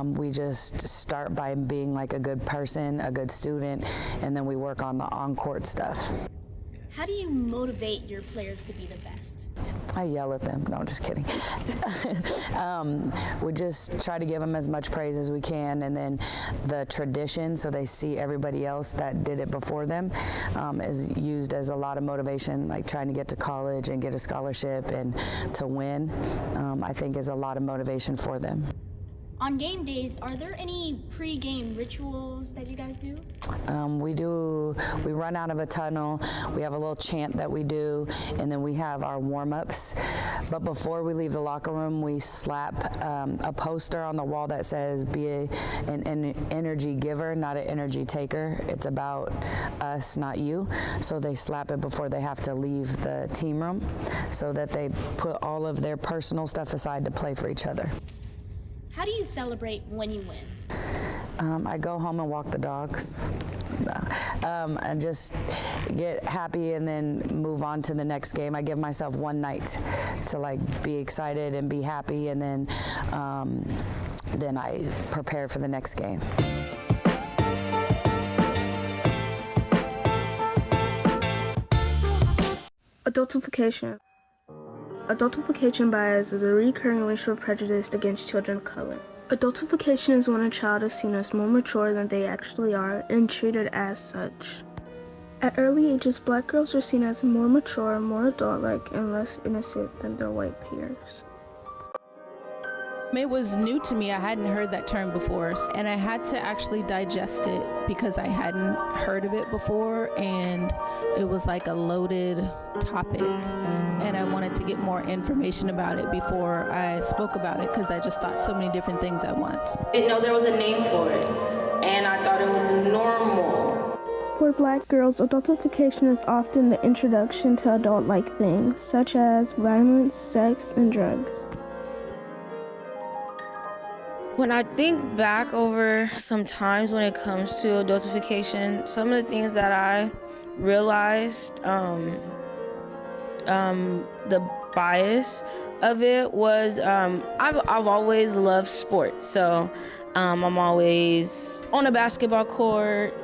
S18: we just start by being like a good person, a good student, and then we work on the on-court stuff.
S8: How do you motivate your players to be the best?
S18: I yell at them. No, I'm just kidding. We just try to give them as much praise as we can, and then the tradition, so they see everybody else that did it before them, is used as a lot of motivation, like trying to get to college and get a scholarship and to win, I think is a lot of motivation for them.
S8: On game days, are there any pre-game rituals that you guys do?
S18: We run out of a tunnel, we have a little chant that we do, and then we have our warm-ups. But before we leave the locker room, we slap a poster on the wall that says, be an energy giver, not an energy taker. It's about us, not you. So they slap it before they have to leave the team room so that they put all of their personal stuff aside to play for each other.
S8: How do you celebrate when you win?
S18: I go home and walk the dogs. And just get happy and then move on to the next game. I give myself one night to like be excited and be happy, and then I prepare for the next game.
S14: Adultification. Adultification bias is a recurring racial prejudice against children of color. Adultification is when a child is seen as more mature than they actually are and treated as such. At early ages, black girls are seen as more mature, more adult-like, and less innocent than their white peers.
S9: It was new to me. I hadn't heard that term before, and I had to actually digest it because I hadn't heard of it before, and it was like a loaded topic, and I wanted to get more information about it before I spoke about it because I just thought so many different things at once.
S10: I didn't know there was a name for it, and I thought it was normal.
S14: For Black girls, adultification is often the introduction to adult-like things, such as violence, sex, and drugs.
S10: When I think back over some times when it comes to adultification, some of the things that I realized, the bias of it was, I've always loved sports. So I'm always on a basketball court,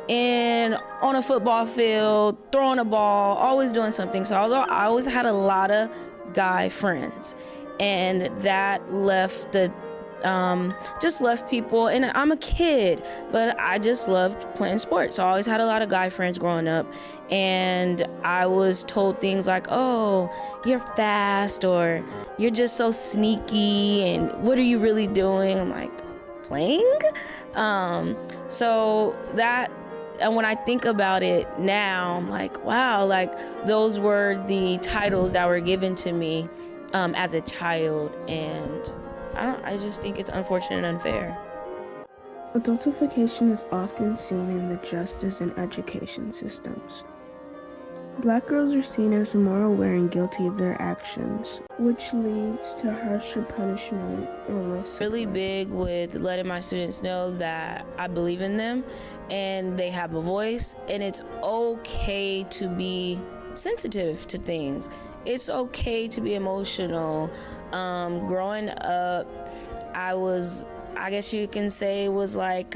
S10: and on a football field, throwing a ball, always doing something. So I always had a lot of guy friends, and that left just left people, and I'm a kid, but I just loved playing sports. So I always had a lot of guy friends growing up, and I was told things like, oh, you're fast, or you're just so sneaky, and what are you really doing? I'm like, playing? So that, and when I think about it now, I'm like, wow, like those were the titles that were given to me as a child, and I just think it's unfortunate and unfair.
S14: Adultification is often seen in the justice and education systems. Black girls are seen as more aware and guilty of their actions, which leads to harsher punishment and less support.
S10: Really big with letting my students know that I believe in them and they have a voice, and it's okay to be sensitive to things. It's okay to be emotional. Growing up, I guess you can say, was like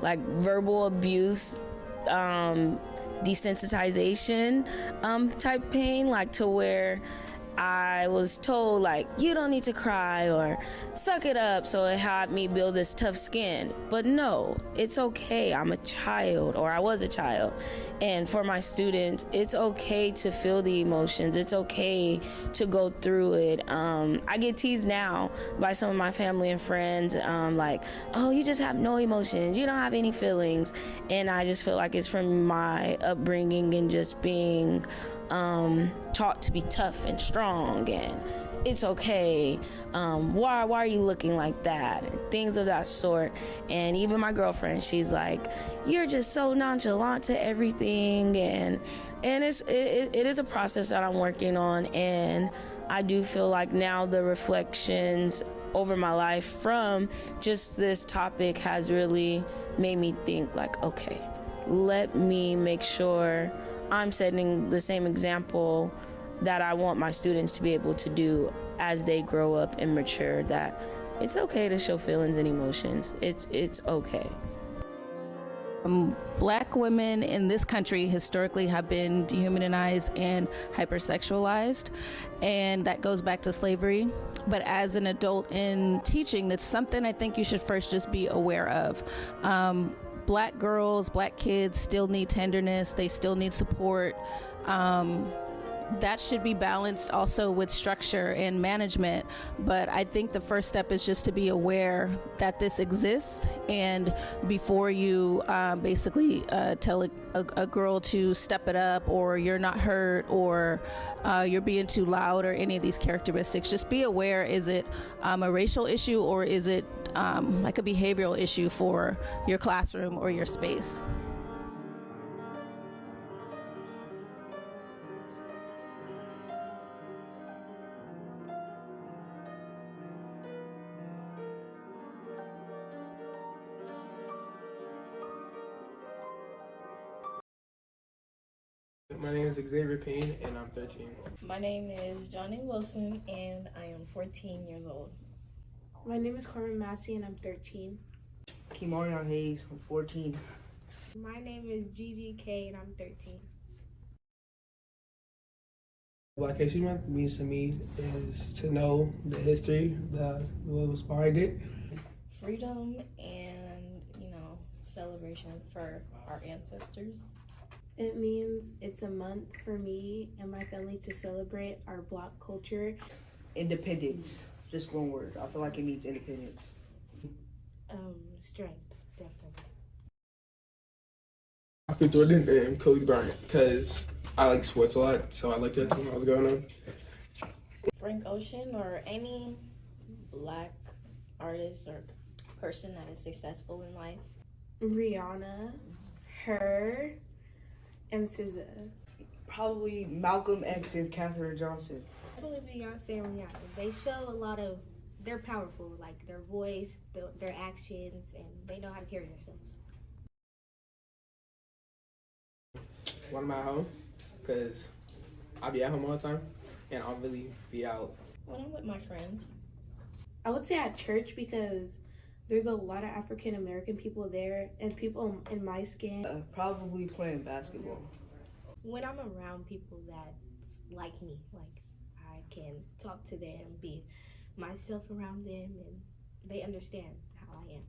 S10: verbal abuse, desensitization type pain, like to where I was told like, you don't need to cry or suck it up, so it had me build this tough skin. But no, it's okay. I'm a child, or I was a child. And for my students, it's okay to feel the emotions. It's okay to go through it. I get teased now by some of my family and friends, like, oh, you just have no emotions. You don't have any feelings. And I just feel like it's from my upbringing and just being taught to be tough and strong, and it's okay. Why are you looking like that? And things of that sort. And even my girlfriend, she's like, you're just so nonchalant to everything. And it is a process that I'm working on, and I do feel like now the reflections over my life from just this topic has really made me think like, okay, let me make sure I'm setting the same example that I want my students to be able to do as they grow up and mature, that it's okay to show feelings and emotions. It's okay.
S9: Black women in this country historically have been dehumanized and hypersexualized, and that goes back to slavery. But as an adult in teaching, that's something I think you should first just be aware of. Black girls, Black kids still need tenderness. They still need support. That should be balanced also with structure and management. But I think the first step is just to be aware that this exists, and before you basically tell a girl to step it up, or you're not hurt, or you're being too loud, or any of these characteristics, just be aware, is it a racial issue, or is it like a behavioral issue for your classroom or your space?
S11: My name is Xavier Payne, and I'm 13.
S12: My name is Johnny Wilson, and I am 14 years old.
S13: My name is Carmen Massey, and I'm 13.
S15: Kimarion Hayes, I'm 14.
S13: My name is Gigi K, and I'm 13.
S11: Black History Month means to me is to know the history, what was behind it.
S12: Freedom and, celebration for our ancestors.
S13: It means it's a month for me and my family to celebrate our Black culture.
S15: Independence, just one word. I feel like it means independence.
S13: Strength, definitely.
S11: Michael Jordan and Kobe Bryant, because I like sports a lot, so I liked that when I was growing up.
S12: Frank Ocean, or any Black artist or person that is successful in life.
S13: Rihanna, her, and SZA.
S15: Probably Malcolm X and Katherine Johnson.
S12: Probably Beyonce and Rihanna. They show a lot of, they're powerful, like their voice, their actions, and they know how to carry themselves.
S11: When I'm at home, because I'll be at home all the time, and I'll really be out.
S12: When I'm with my friends.
S13: I would say at church because there's a lot of African American people there and people in my skin.
S15: Probably playing basketball.
S12: When I'm around people that's like me, like I can talk to them, be myself around them, and they understand how I am.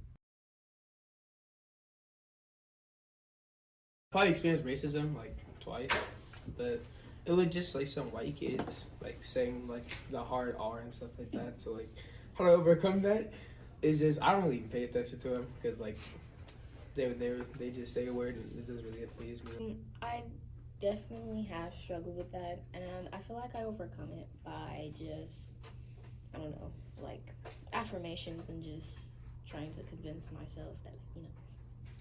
S11: Probably experienced racism like twice, but it was just like some white kids like saying like the hard R and stuff like that. So like how to overcome that is just I don't really even pay attention to them because like they just say a word and it doesn't really faze me.
S12: I definitely have struggled with that, and I feel like I overcome it by just, I don't know, like affirmations and just trying to convince myself that, you know,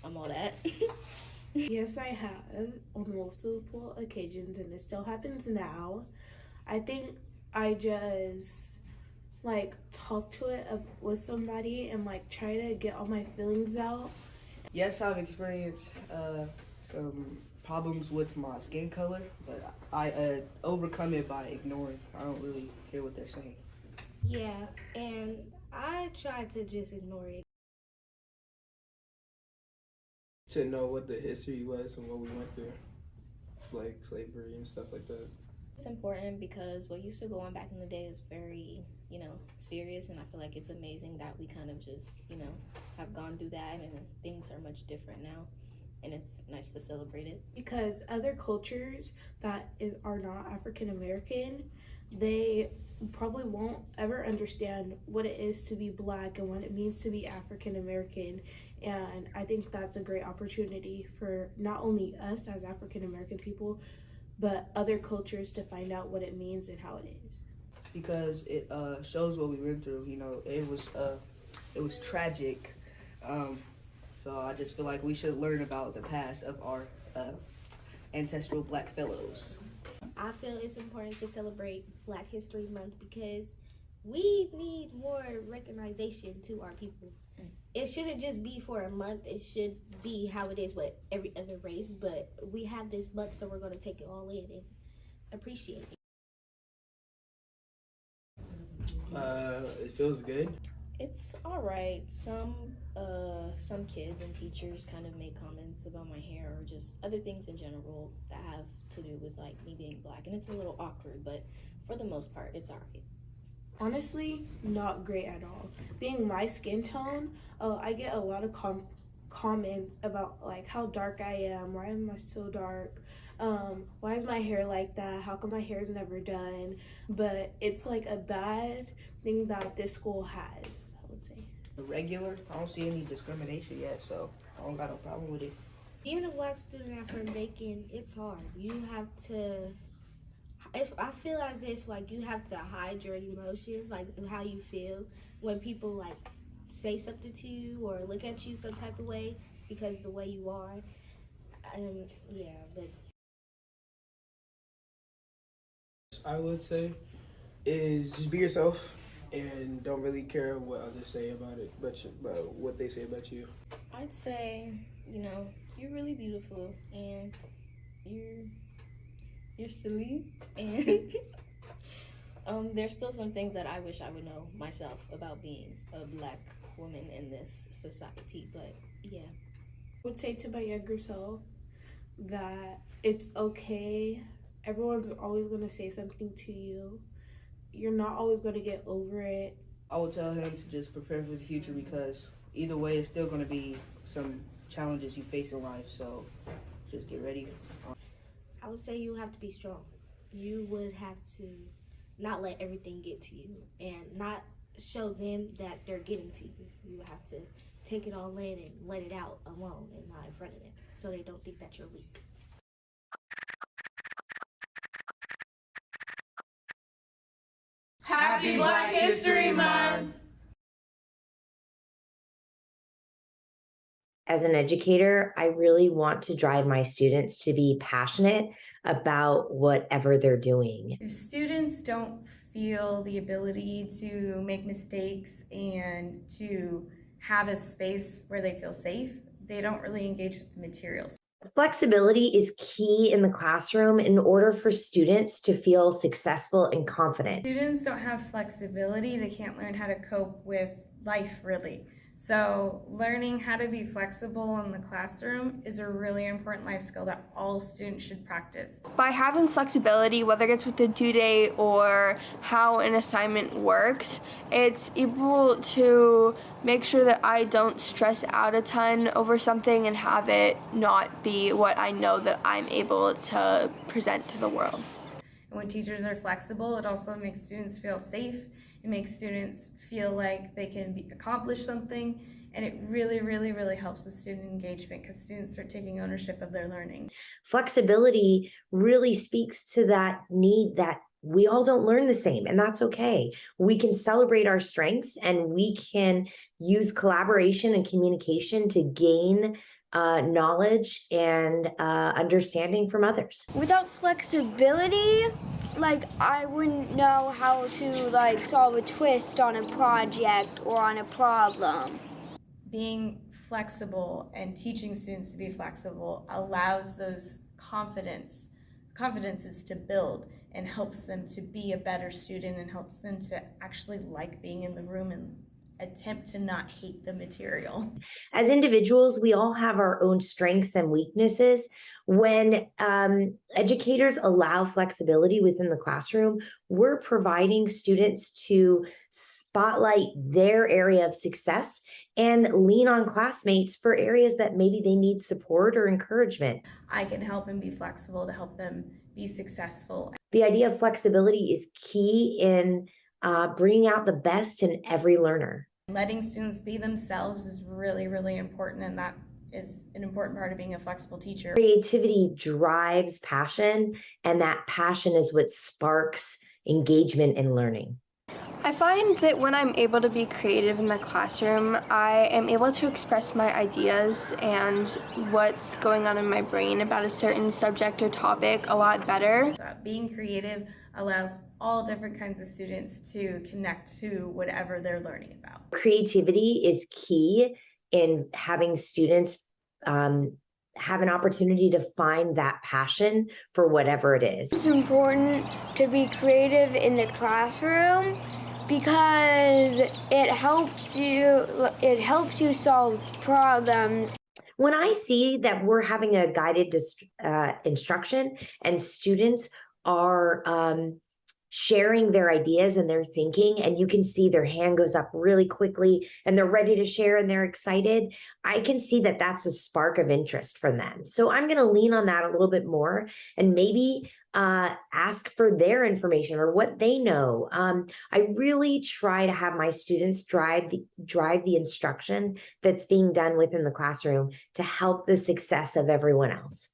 S12: I'm all that.
S13: Yes, I have on multiple occasions, and it still happens now. I think I just like talk to it with somebody and like try to get all my feelings out.
S15: Yes, I've experienced some problems with my skin color, but I overcome it by ignoring. I don't really hear what they're saying.
S12: Yeah, and I try to just ignore it.
S11: To know what the history was and what we went through, like slavery and stuff like that.
S12: It's important because what used to go on back in the day is very, you know, serious, and I feel like it's amazing that we kind of just, you know, have gone through that and things are much different now, and it's nice to celebrate it.
S13: Because other cultures that are not African American, they probably won't ever understand what it is to be Black and what it means to be African American. And I think that's a great opportunity for not only us as African American people, but other cultures to find out what it means and how it is.
S15: Because it shows what we went through. You know, it was tragic. So I just feel like we should learn about the past of our ancestral Black fellows.
S12: I feel it's important to celebrate Black History Month because we need more recognition to our people. It shouldn't just be for a month. It should be how it is with every other race, but we have this month, so we're going to take it all in and appreciate it.
S11: It feels good.
S12: It's all right. Some kids and teachers kind of make comments about my hair or just other things in general that have to do with like me being Black, and it's a little awkward, but for the most part, it's all right.
S13: Honestly, not great at all. Being my skin tone, I get a lot of comments about like how dark I am, why am I so dark, why is my hair like that, how come my hair is never done. But it's like a bad thing that this school has, I would say.
S15: Regular, I don't see any discrimination yet, so I don't got no problem with it.
S12: Being a Black student at Macon, it's hard. You have to, I feel as if like you have to hide your emotions, like how you feel when people like say something to you or look at you some type of way because the way you are. Yeah, but
S11: I would say is just be yourself and don't really care what others say about it, but what they say about you.
S12: I'd say, you know, you're really beautiful and you're silly, and there's still some things that I wish I would know myself about being a Black woman in this society, but yeah.
S13: I would say to my younger self that it's okay. Everyone's always going to say something to you. You're not always going to get over it.
S15: I would tell him to just prepare for the future because either way, it's still going to be some challenges you face in life, so just get ready.
S12: I would say you have to be strong. You would have to not let everything get to you and not show them that they're getting to you. You have to take it all in and let it out alone and not in front of them so they don't think that you're weak.
S9: Happy Black History Month!
S16: as an educator, I really want to drive my students to be passionate about whatever they're doing.
S17: If students don't feel the ability to make mistakes and to have a space where they feel safe, they don't really engage with the materials.
S16: Flexibility is key in the classroom in order for students to feel successful and confident.
S17: Students don't have flexibility, they can't learn how to cope with life, really. So learning how to be flexible in the classroom is a really important life skill that all students should practice.
S14: By having flexibility, whether it's with the due date or how an assignment works, it's able to make sure that I don't stress out a ton over something and have it not be what I know that I'm able to present to the world.
S17: And when teachers are flexible, it also makes students feel safe. It makes students feel like they can accomplish something, and it really, really, really helps with student engagement because students start taking ownership of their learning.
S16: Flexibility really speaks to that need that we all don't learn the same, and that's okay. We can celebrate our strengths, and we can use collaboration and communication to gain knowledge and understanding from others.
S19: Without flexibility, I wouldn't know how to solve a twist on a project or on a problem.
S17: Being flexible and teaching students to be flexible allows those confidences to build and helps them to be a better student and helps them to actually like being in the room and attempt to not hate the material.
S16: As individuals, we all have our own strengths and weaknesses. When educators allow flexibility within the classroom, we're providing students to spotlight their area of success and lean on classmates for areas that maybe they need support or encouragement.
S17: I can help and be flexible to help them be successful.
S16: The idea of flexibility is key in bringing out the best in every learner.
S17: Letting students be themselves is really, really important, and that is an important part of being a flexible teacher.
S16: Creativity drives passion, and that passion is what sparks engagement in learning.
S14: I find that when I'm able to be creative in the classroom, I am able to express my ideas and what's going on in my brain about a certain subject or topic a lot better.
S17: Being creative allows all different kinds of students to connect to whatever they're learning about.
S16: Creativity is key in having students have an opportunity to find that passion for whatever it is.
S19: It's important to be creative in the classroom because it helps you solve problems.
S16: When I see that we're having a guided instruction and students are sharing their ideas and their thinking, and you can see their hand goes up really quickly and they're ready to share and they're excited, I can see that that's a spark of interest from them. So I'm going to lean on that a little bit more and maybe ask for their information or what they know. I really try to have my students drive the instruction that's being done within the classroom to help the success of everyone else.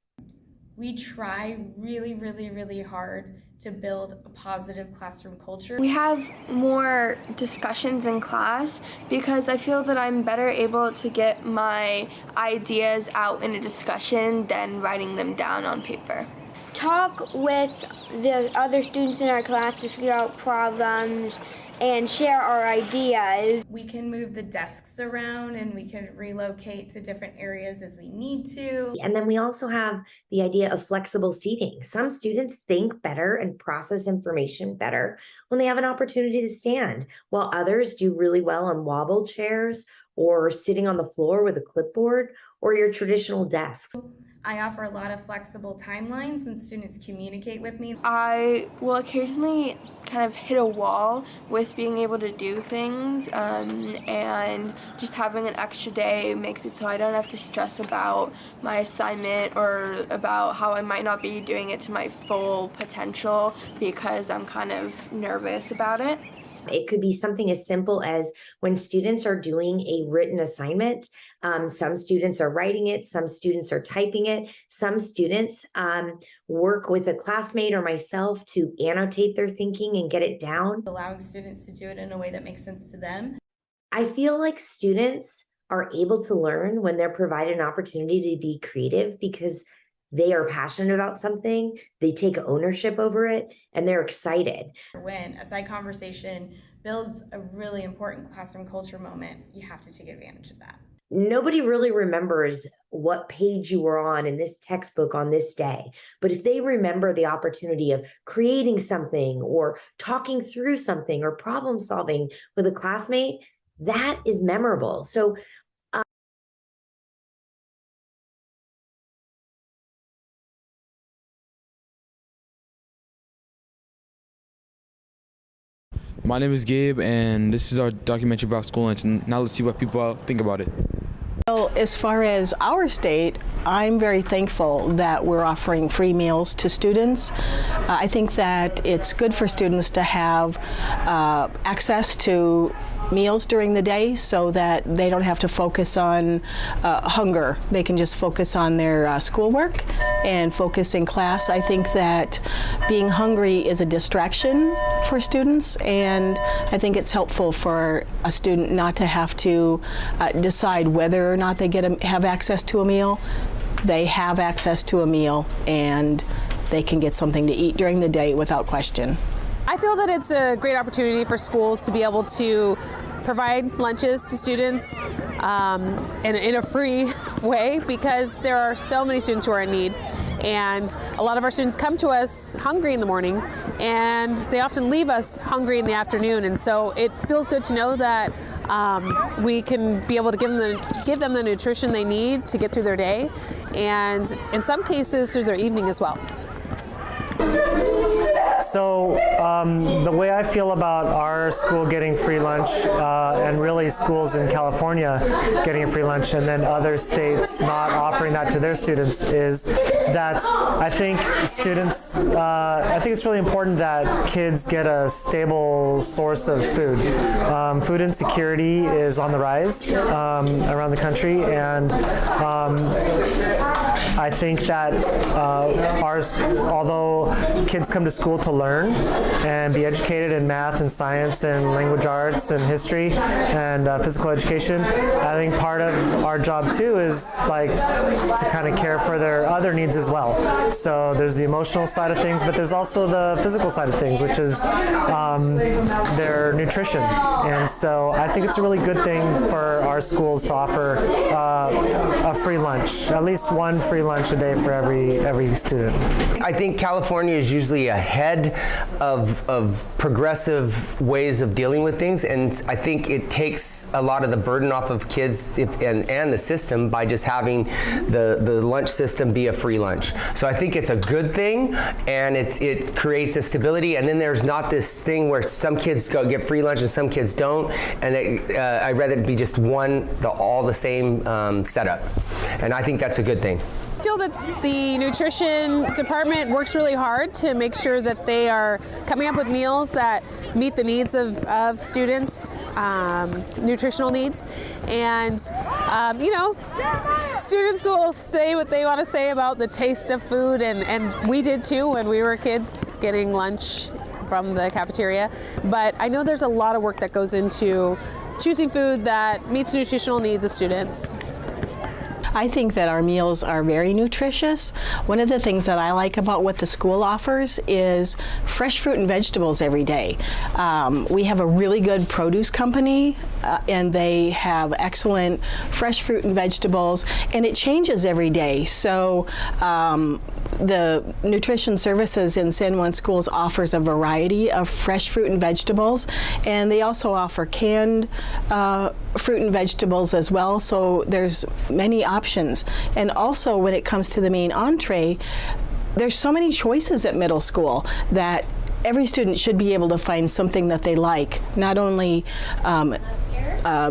S17: We try really, really, really hard to build a positive classroom culture.
S14: We have more discussions in class because I feel that I'm better able to get my ideas out in a discussion than writing them down on paper.
S19: Talk with the other students in our class to figure out problems and share our ideas.
S17: We can move the desks around and we can relocate to different areas as we need to.
S16: And then we also have the idea of flexible seating. Some students think better and process information better when they have an opportunity to stand, while others do really well on wobble chairs or sitting on the floor with a clipboard or your traditional desks.
S17: I offer a lot of flexible timelines when students communicate with me.
S14: I will occasionally kind of hit a wall with being able to do things, and just having an extra day makes it so I don't have to stress about my assignment or about how I might not be doing it to my full potential because I'm kind of nervous about it.
S16: It could be something as simple as when students are doing a written assignment. Some students are writing it, some students are typing it, some students work with a classmate or myself to annotate their thinking and get it down.
S17: Allowing students to do it in a way that makes sense to them.
S16: I feel like students are able to learn when they're provided an opportunity to be creative because they are passionate about something, they take ownership over it, and they're excited.
S3: When a side conversation builds a really important classroom culture moment, you have to take advantage of that.
S16: Nobody really remembers what page you were on in this textbook on this day. But if they remember the opportunity of creating something or talking through something or problem solving with a classmate, that is memorable. So
S4: My name is Gabe, and this is our documentary about school lunch, and now let's see what people think about it.
S5: Well, as far as our state, I'm very thankful that we're offering free meals to students. I think that it's good for students to have access to meals during the day so that they don't have to focus on hunger. They can just focus on their schoolwork and focus in class. I think that being hungry is a distraction for students, and I think it's helpful for a student not to have to decide whether or not they have access to a meal. They have access to a meal, and they can get something to eat during the day without question.
S20: I feel that it's a great opportunity for schools to be able to provide lunches to students in a free way, because there are so many students who are in need. And a lot of our students come to us hungry in the morning, and they often leave us hungry in the afternoon. And so it feels good to know that we can be able to give them the nutrition they need to get through their day, and in some cases through their evening as well.
S21: So the way I feel about our school getting free lunch, and really schools in California getting a free lunch, and then other states not offering that to their students, is that I think students, I think it's really important that kids get a stable source of food. Food insecurity is on the rise around the country, and I think that although kids come to school to learn and be educated in math and science and language arts and history and physical education, I think part of our job too is like to kind of care for their other needs as well. So there's the emotional side of things, but there's also the physical side of things, which is their nutrition. And so I think it's a really good thing for our schools to offer a free lunch, at least one free lunch a day for every student.
S22: I think California is usually ahead of progressive ways of dealing with things, and I think it takes a lot of the burden off of kids and the system by just having the lunch system be a free lunch. So I think it's a good thing, and it creates a stability, and then there's not this thing where some kids get free lunch and some kids don't, and I'd rather it be just all the same setup, and I think that's a good thing.
S20: I feel that the nutrition department works really hard to make sure that they are coming up with meals that meet the needs of students, nutritional needs. And, students will say what they want to say about the taste of food, and we did too when we were kids getting lunch from the cafeteria. But I know there's a lot of work that goes into choosing food that meets nutritional needs of students.
S5: I think that our meals are very nutritious. One of the things that I like about what the school offers is fresh fruit and vegetables every day. We have a really good produce company, and they have excellent fresh fruit and vegetables, and it changes every day. So the nutrition services in San Juan Schools offers a variety of fresh fruit and vegetables, and they also offer canned fruit and vegetables as well, so there's many options. And also when it comes to the main entree, there's so many choices at middle school that every student should be able to find something that they like. Not only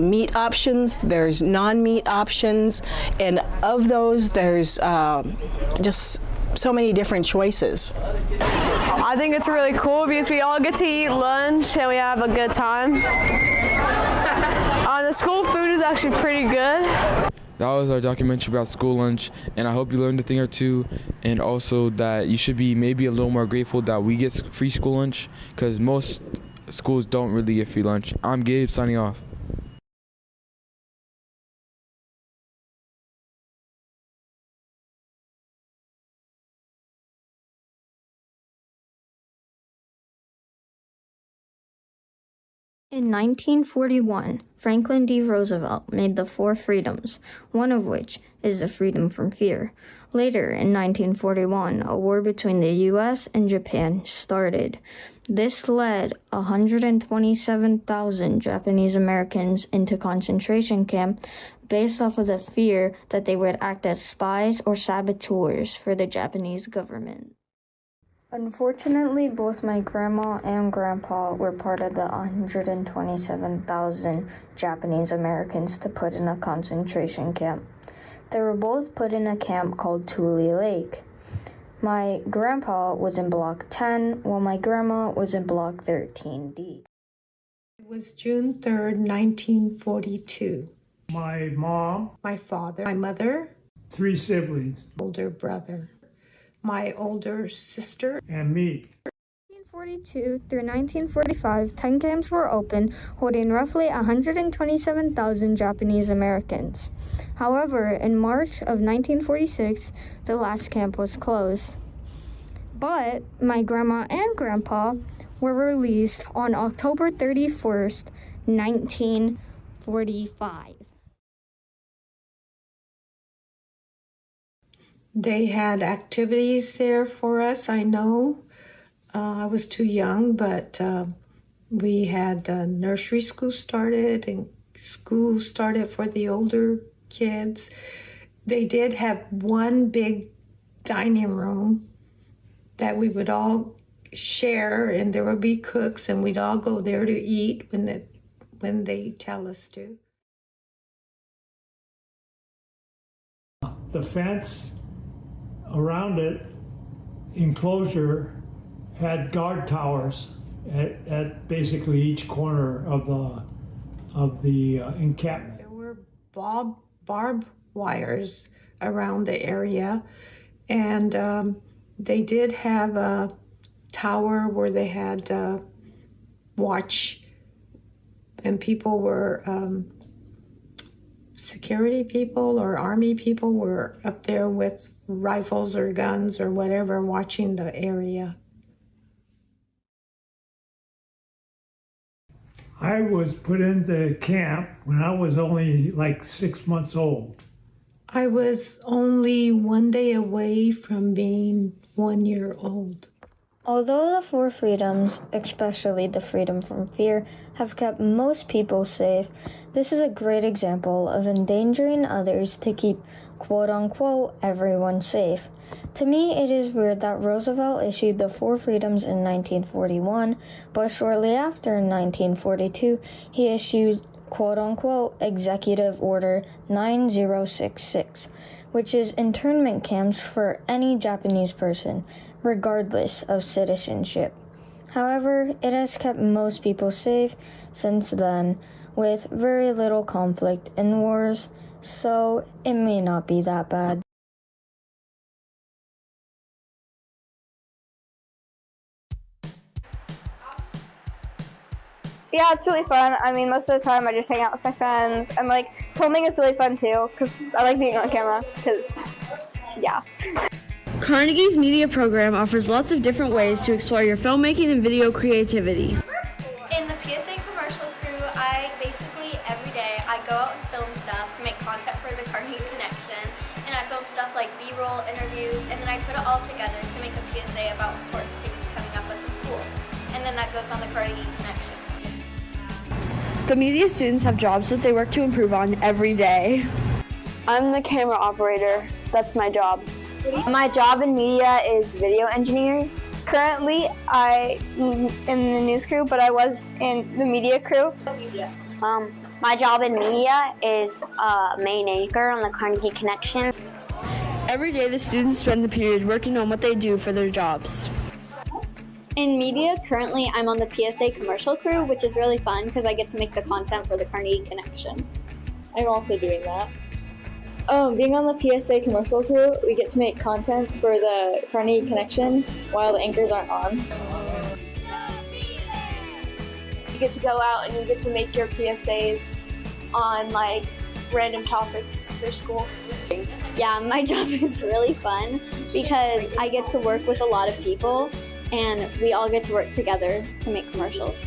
S5: meat options, there's non-meat options, and of those there's just so many different choices.
S23: I think it's really cool because we all get to eat lunch and we have a good time. The school food is actually pretty good.
S4: That was our documentary about school lunch, and I hope you learned a thing or two, and also that you should be maybe a little more grateful that we get free school lunch, because most schools don't really get free lunch. I'm Gabe, signing off.
S1: In 1941, Franklin D. Roosevelt made the 4 freedoms, one of which is the freedom from fear. Later, in 1941, a war between the U.S. and Japan started. This led 127,000 Japanese Americans into concentration camp based off of the fear that they would act as spies or saboteurs for the Japanese government. Unfortunately, both my grandma and grandpa were part of the 127,000 Japanese Americans to put in a concentration camp. They were both put in a camp called Tule Lake. My grandpa was in Block 10, while my grandma was in Block 13D.
S6: It was June 3rd, 1942.
S7: My mom,
S6: My father, my mother,
S7: 3 siblings,
S6: older brother, my older sister,
S7: and me.
S1: 1942 through 1945, 10 camps were open, holding roughly 127,000 Japanese Americans. However, in March of 1946, the last camp was closed. But my grandma and grandpa were released on October 31st, 1945.
S6: They had activities there for us, I know. I was too young, but we had nursery school started and school started for the older kids. They did have one big dining room that we would all share, and there would be cooks, and we'd all go there to eat when they tell us to.
S7: The fence around it, enclosure, had guard towers at basically each corner of the encampment.
S6: There were barbed wires around the area, and they did have a tower where they had watch, and people were security people or army people were up there with rifles or guns or whatever watching the area.
S7: I was put into camp when I was only like 6 months old.
S6: I was only 1 day away from being 1 year old.
S1: Although the 4 freedoms, especially the freedom from fear, have kept most people safe, this is a great example of endangering others to keep quote-unquote everyone safe. To me, it is weird that Roosevelt issued the 4 freedoms in 1941, but shortly after, in 1942, he issued quote-unquote Executive Order 9066, which is internment camps for any Japanese person, regardless of citizenship. However, it has kept most people safe since then, with very little conflict and wars, so it may not be that bad.
S14: Yeah, it's really fun. I mean, most of the time I just hang out with my friends, and like filming is really fun too, because I like being on camera, because yeah. Carnegie's media program offers lots of different ways to explore your filmmaking and video creativity.
S24: In the PSA commercial crew, I basically every day I go out and film stuff to make content for the Carnegie Connection, and I film stuff like B-roll, interviews, and then I put it all together to make a PSA about important things coming up at the school, and then that goes on the Carnegie Connection.
S14: The media students have jobs that they work to improve on every day. I'm the camera operator. That's my job. My job in media is video engineering. Currently, I'm in the news crew, but I was in the media crew.
S25: My job in media is main anchor on the Carnegie Connection.
S14: Every day, the students spend the period working on what they do for their jobs.
S24: In media, currently I'm on the PSA commercial crew, which is really fun because I get to make the content for the Carnegie Connection.
S26: I'm also doing that. Being on the PSA commercial crew, we get to make content for the Carnegie Connection while the anchors aren't on. You get to go out and you get to make your PSAs on like random topics for school.
S24: Yeah, my job is really fun because I get to work with a lot of people and we all get to work together to make commercials.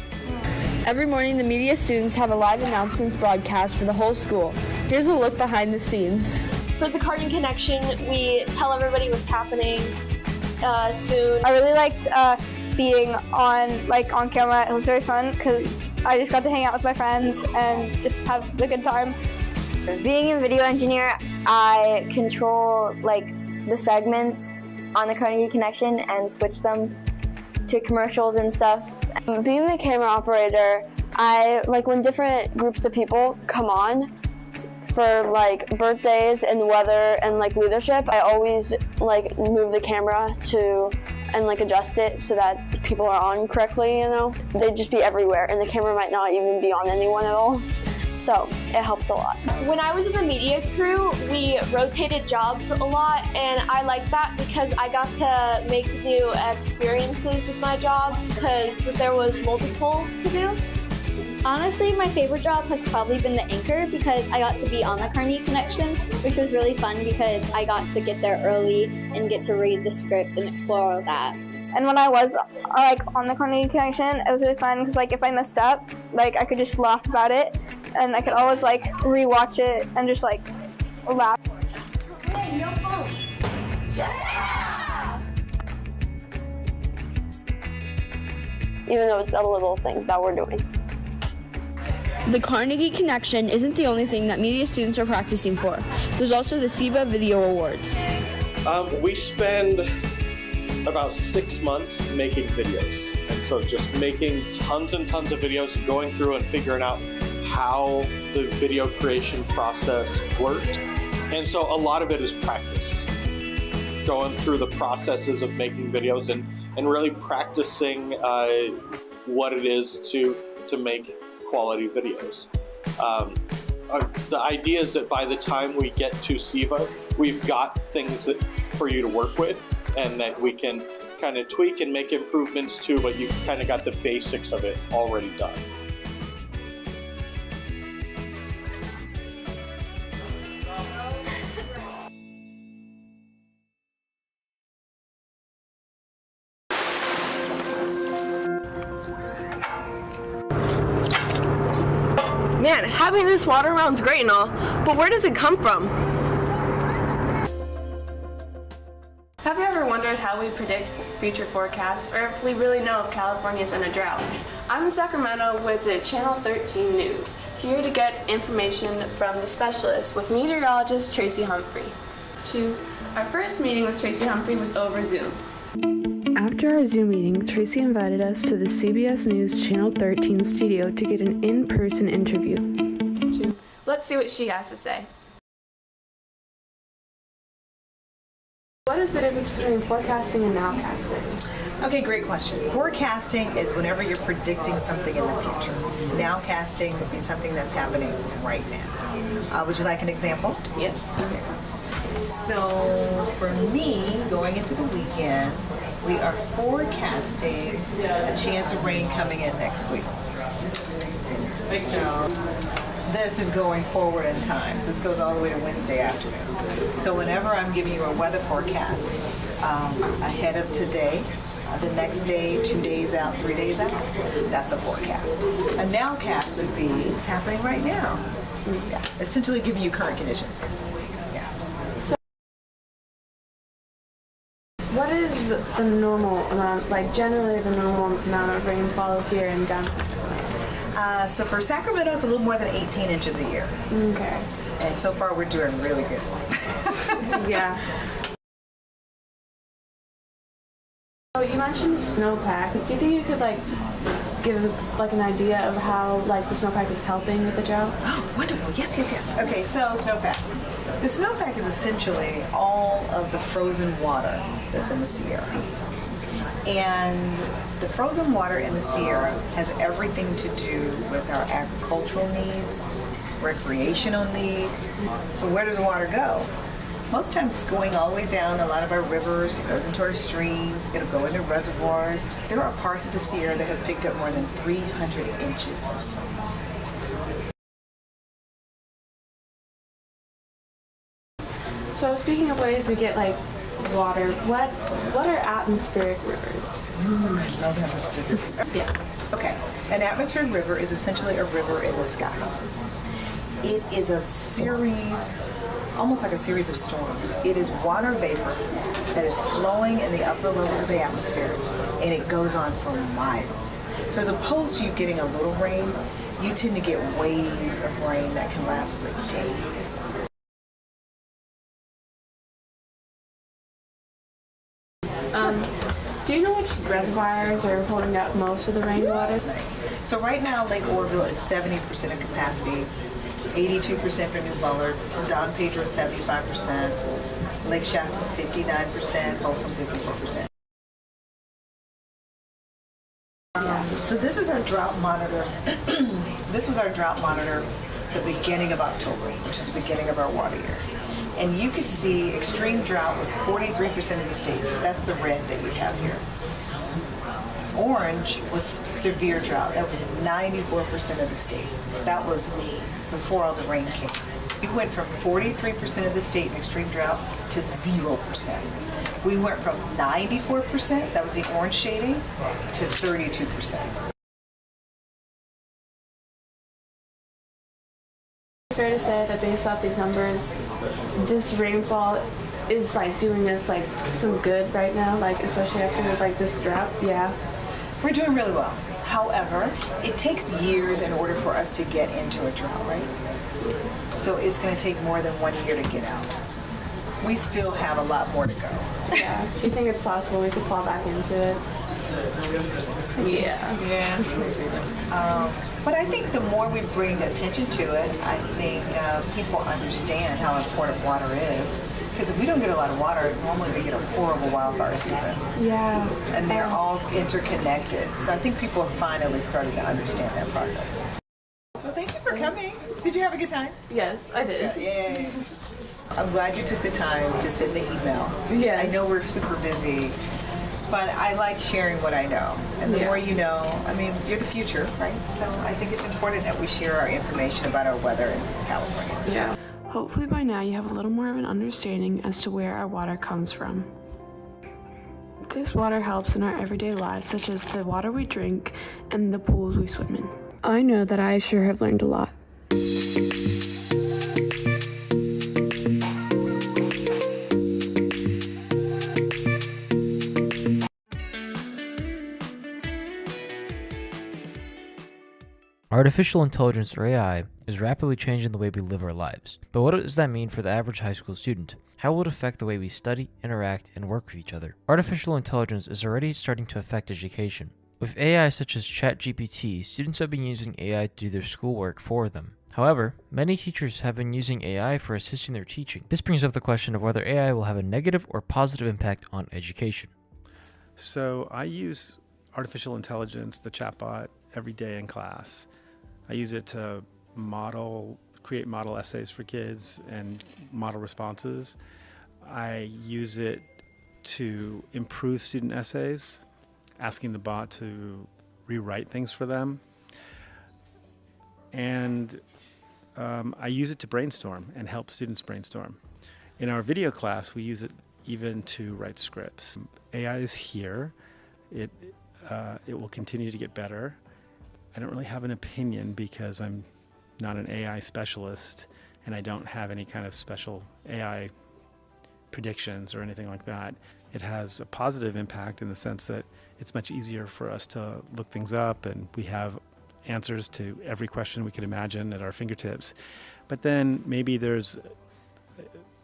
S26: Every morning, the media students have a live announcements broadcast for the whole school. Here's a look behind the scenes.
S2: For the Carney Connection, we tell everybody what's happening soon. I really liked being on camera. It was very fun because I just got to hang out with my friends and just have a good time.
S25: Being a video engineer, I control the segments on the Carnegie Connection and switch them to commercials and stuff.
S26: Being the camera operator, I when different groups of people come on for birthdays and weather and leadership, I always move the camera to and adjust it so that people are on correctly, They'd just be everywhere and the camera might not even be on anyone at all. So it helps a lot.
S2: When I was in the media crew, we rotated jobs a lot, and I liked that because I got to make new experiences with my jobs because there was multiple to do.
S24: Honestly, my favorite job has probably been the anchor because I got to be on the Carnegie Connection, which was really fun because I got to get there early and get to read the script and explore all that.
S2: And when I was on the Carnegie Connection, it was really fun because if I messed up, I could just laugh about it, and I could always rewatch it and just laugh.
S24: Hey, no phone.
S26: Even though it's a little thing that we're doing. The Carnegie Connection isn't the only thing that media students are practicing for. There's also the SEVA Video Awards.
S8: We spend about 6 months making videos. And so just making tons and tons of videos, going through and figuring out how the video creation process works. And so a lot of it is practice. Going through the processes of making videos and really practicing what it is to make quality videos. The idea is that by the time we get to SEVA, we've got things for you to work with and that we can kind of tweak and make improvements to, but you've kind of got the basics of it already done.
S23: Man, having this water around is great and all, but where does it come from?
S10: Have you ever wondered how we predict future forecasts, or if we really know if California is in a drought? I'm in Sacramento with the Channel 13 News, here to get information from the specialists with meteorologist Tracy Humphrey. Our first meeting with Tracy Humphrey was over Zoom.
S23: After our Zoom meeting, Tracy invited us to the CBS News Channel 13 studio to get an in-person interview.
S10: Let's see what she has to say.
S23: What is the difference between forecasting and nowcasting?
S11: Okay, great question. Forecasting is whenever you're predicting something in the future. Nowcasting would be something that's happening right now. Would you like an example?
S10: Yes.
S11: So for me, going into the weekend, we are forecasting a chance of rain coming in next week. So this is going forward in time. So this goes all the way to Wednesday afternoon. So whenever I'm giving you a weather forecast ahead of today, the next day, 2 days out, 3 days out, that's a forecast. A nowcast would be, it's happening right now. Yeah. Essentially giving you current conditions.
S23: What is the normal amount, generally the normal amount of rainfall here in downtown Sacramento?
S11: So for Sacramento, it's a little more than 18 inches a year.
S23: Okay.
S11: And so far, we're doing really good.
S23: Yeah. So you mentioned snowpack. Do you think you could give an idea of how the snowpack is helping with the drought?
S11: Oh, wonderful! Yes. Okay, so snowpack. The snowpack is essentially all of the frozen water that's in the Sierra. And the frozen water in the Sierra has everything to do with our agricultural needs, recreational needs. So where does the water go? Most times it's going all the way down a lot of our rivers, it goes into our streams, it'll go into reservoirs. There are parts of the Sierra that have picked up more than 300 inches of snow.
S23: So speaking of ways we get water, what are atmospheric rivers?
S11: I love atmospheric rivers.
S23: Yes.
S11: Okay, an atmospheric river is essentially a river in the sky. It is a series, almost like a series of storms. It is water vapor that is flowing in the upper levels of the atmosphere, and it goes on for miles. So as opposed to you getting a little rain, you tend to get waves of rain that can last for days.
S23: Do you know which reservoirs are holding up most of the rainwater?
S11: So right now, Lake Oroville is 70% of capacity, 82% for New Bullards, Don Pedro 75%, Lake Shasta's 59%, Folsom 54%. So this is our drought monitor. This was our drought monitor the beginning of October, which is the beginning of our water year. And you could see extreme drought was 43% of the state. That's the red that you have here. Orange was severe drought. That was 94% of the state. That was before all the rain came. We went from 43% of the state in extreme drought to 0%. We went from 94%, that was the orange shading, to 32%.
S23: Fair to say that based off these numbers, this rainfall is like doing us like some good right now, like especially after like this drought. Yeah,
S11: we're doing really well. However, it takes years in order for us to get into a drought, right? So it's going to take more than 1 year to get out. We still have a lot more to go.
S23: Yeah. Do you think it's possible we could fall back into it? Yeah.
S11: But I think the more we bring attention to it, I think people understand how important water is. Because if we don't get a lot of water, normally we get a horrible wildfire season.
S23: Yeah.
S11: And they're all interconnected. So I think people are finally starting to understand that process. Well, thank you for coming. Did you have a good time?
S23: Yes, I did.
S11: Yay. I'm glad you took the time to send the email.
S23: Yes.
S11: I know we're super busy, but I like sharing what I know. And the more you know, I mean, you're the future, right? So I think it's important that we share our information about our weather in California.
S23: Yeah. Hopefully by now you have a little more of an understanding as to where our water comes from. This water helps in our everyday lives, such as the water we drink and the pools we swim in. I know that I sure have learned a lot.
S9: Artificial intelligence, or AI, is rapidly changing the way we live our lives. But what does that mean for the average high school student? How will it affect the way we study, interact, and work with each other? Artificial intelligence is already starting to affect education. With AI such as ChatGPT, students have been using AI to do their schoolwork for them. However, many teachers have been using AI for assisting their teaching. This brings up the question of whether AI will have a negative or positive impact on education.
S12: So I use artificial intelligence, the chatbot, every day in class. I use it to create model essays for kids and model responses. I use it to improve student essays, asking the bot to rewrite things for them. And I use it to brainstorm and help students brainstorm. In our video class, we use it even to write scripts. AI is here. It will continue to get better. I don't really have an opinion because I'm not an AI specialist and I don't have any kind of special AI predictions or anything like that. It has a positive impact in the sense that it's much easier for us to look things up and we have answers to every question we could imagine at our fingertips. But then maybe there's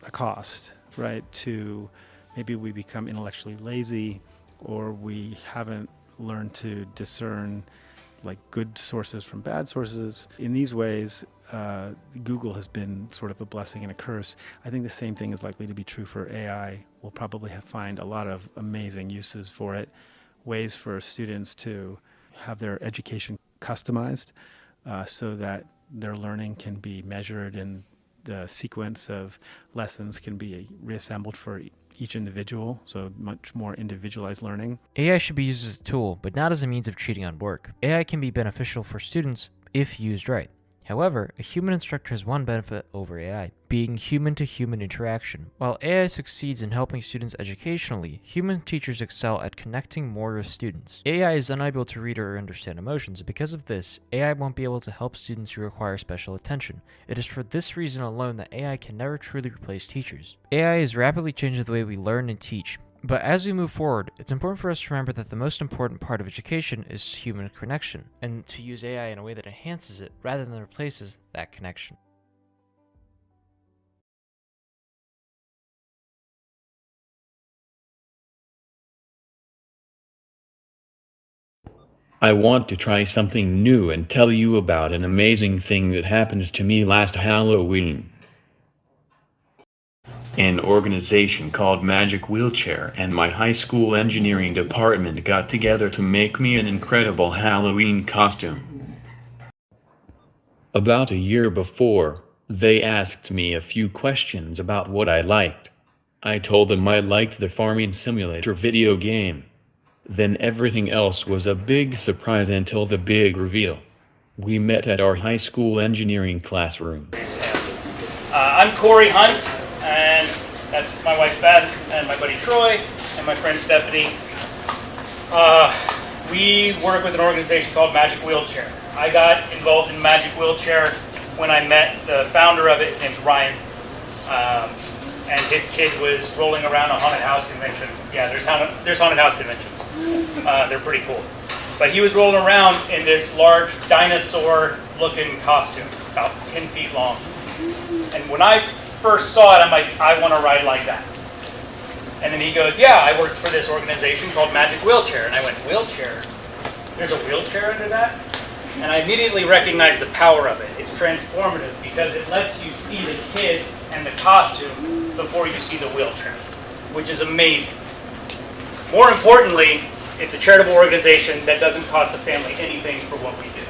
S12: a cost, right? To maybe we become intellectually lazy or we haven't learned to discern like good sources from bad sources. In these ways, Google has been sort of a blessing and a curse. I think the same thing is likely to be true for AI. We'll probably find a lot of amazing uses for it, ways for students to have their education customized so that their learning can be measured and the sequence of lessons can be reassembled for each individual, so much more individualized learning.
S9: AI should be used as a tool, but not as a means of cheating on work. AI can be beneficial for students if used right. However, a human instructor has one benefit over AI, being human-to-human interaction. While AI succeeds in helping students educationally, human teachers excel at connecting more with students. AI is unable to read or understand emotions, and because of this, AI won't be able to help students who require special attention. It is for this reason alone that AI can never truly replace teachers. AI is rapidly changing the way we learn and teach. But as we move forward, it's important for us to remember that the most important part of education is human connection, and to use AI in a way that enhances it rather than replaces that connection.
S3: I want to try something new and tell you about an amazing thing that happened to me last Halloween. An organization called Magic Wheelchair and my high school engineering department got together to make me an incredible Halloween costume. About a year before, they asked me a few questions about what I liked. I told them I liked the Farming Simulator video game. Then everything else was a big surprise until the big reveal. We met at our high school engineering classroom.
S13: I'm Corey Hunt, and that's my wife Beth, and my buddy Troy, and my friend Stephanie. We work with an organization called Magic Wheelchair. I got involved in Magic Wheelchair when I met the founder of it. His name's Ryan, and his kid was rolling around a haunted house convention. Yeah, there's haunted house conventions. They're pretty cool. But he was rolling around in this large dinosaur-looking costume, about 10 feet long. And when I first saw it, I'm like, I want to ride like that. And then he goes, yeah, I work for this organization called Magic Wheelchair. And I went, wheelchair? There's a wheelchair under that? And I immediately recognized the power of it. It's transformative because it lets you see the kid and the costume before you see the wheelchair, which is amazing. More importantly, it's a charitable organization that doesn't cost the family anything for what we do.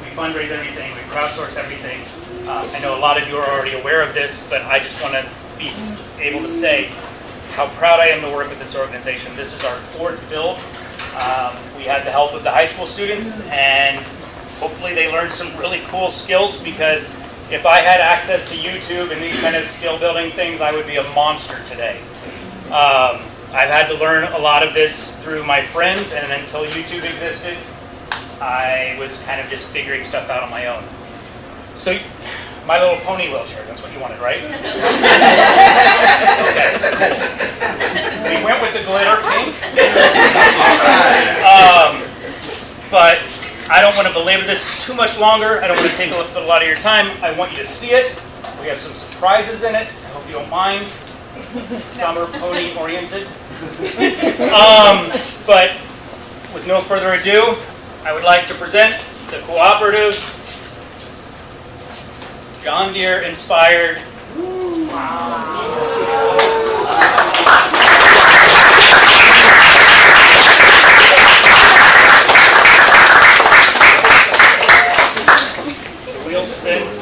S13: We fundraise everything, we crowdsource everything. I know a lot of you are already aware of this, but I just want to be able to say how proud I am to work with this organization. This is our fourth build. We had the help of the high school students, and hopefully they learned some really cool skills, because if I had access to YouTube and these kind of skill building things, I would be a monster today. I've had to learn a lot of this through my friends, and until YouTube existed, I was kind of just figuring stuff out on my own. So, My Little Pony wheelchair, that's what you wanted, right? Okay. We went with the glitter pink. But I don't want to belabor this too much longer. I don't want to take a lot of your time. I want you to see it. We have some surprises in it. I hope you don't mind. Summer pony oriented. But with no further ado, I would like to present the cooperative John Deere inspired. The wheel spins.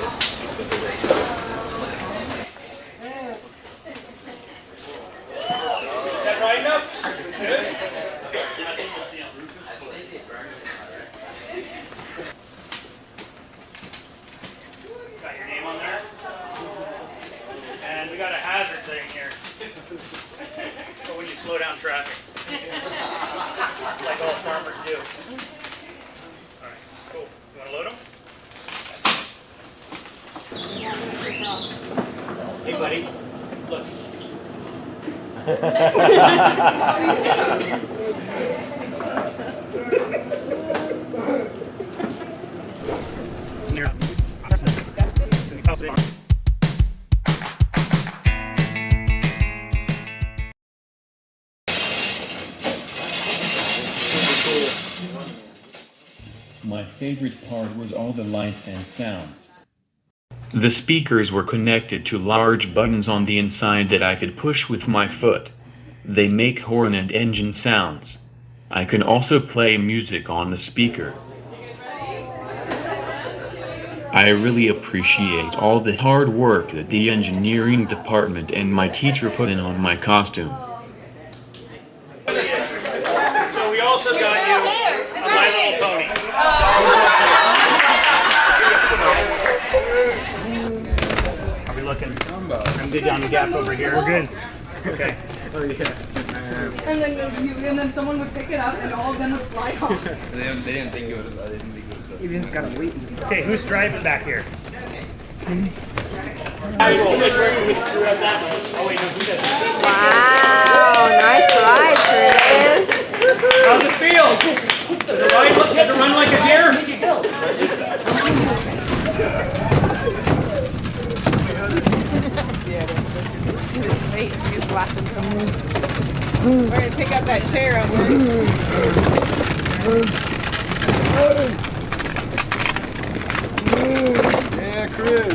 S13: Is that right enough? Good. Got your name on there? And we got a hazard thing here. For when you slow down traffic. Like all farmers do. Alright, cool. You want to load them? Hey buddy, look.
S3: My favorite part was all the lights and sounds. The speakers were connected to large buttons on the inside that I could push with my foot. They make horn and engine sounds. I can also play music on the speaker. I really appreciate all the hard work that the engineering department and my teacher put in on my costume.
S13: So we also got you a My Little Pony. I'm good on the gap over here. We're good. Okay.
S12: Oh yeah.
S11: And then someone would pick it up and all of them would fly off.
S15: They didn't think it was.
S13: You just gotta wait. Okay, who's driving back here?
S2: Wow, nice ride, Chris.
S13: How's it feel? Does it run like a deer?
S20: His face, he's laughing so much. We're gonna take out that chair over there.
S12: Yeah, Chris.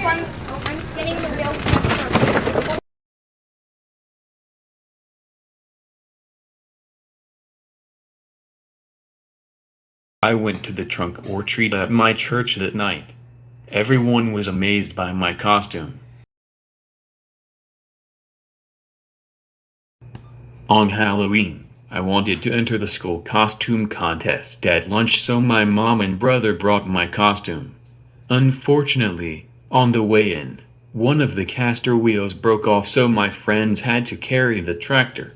S24: I'm spinning the wheel.
S3: I went to the trunk or treat at my church that night. Everyone was amazed by my costume. On Halloween, I wanted to enter the school costume contest at lunch, so my mom and brother brought my costume. Unfortunately, on the way in, one of the caster wheels broke off, so my friends had to carry the tractor.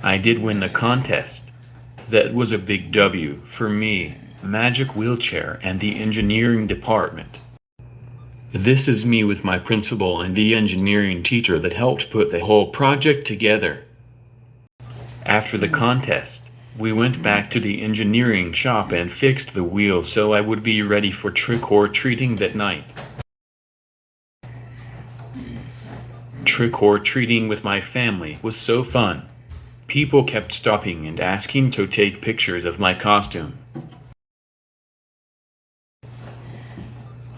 S3: I did win the contest. That was a big W for me, Magic Wheelchair, and the engineering department. This is me with my principal and the engineering teacher that helped put the whole project together. After the contest, we went back to the engineering shop and fixed the wheel so I would be ready for trick-or-treating that night. Trick-or-treating with my family was so fun. People kept stopping and asking to take pictures of my costume.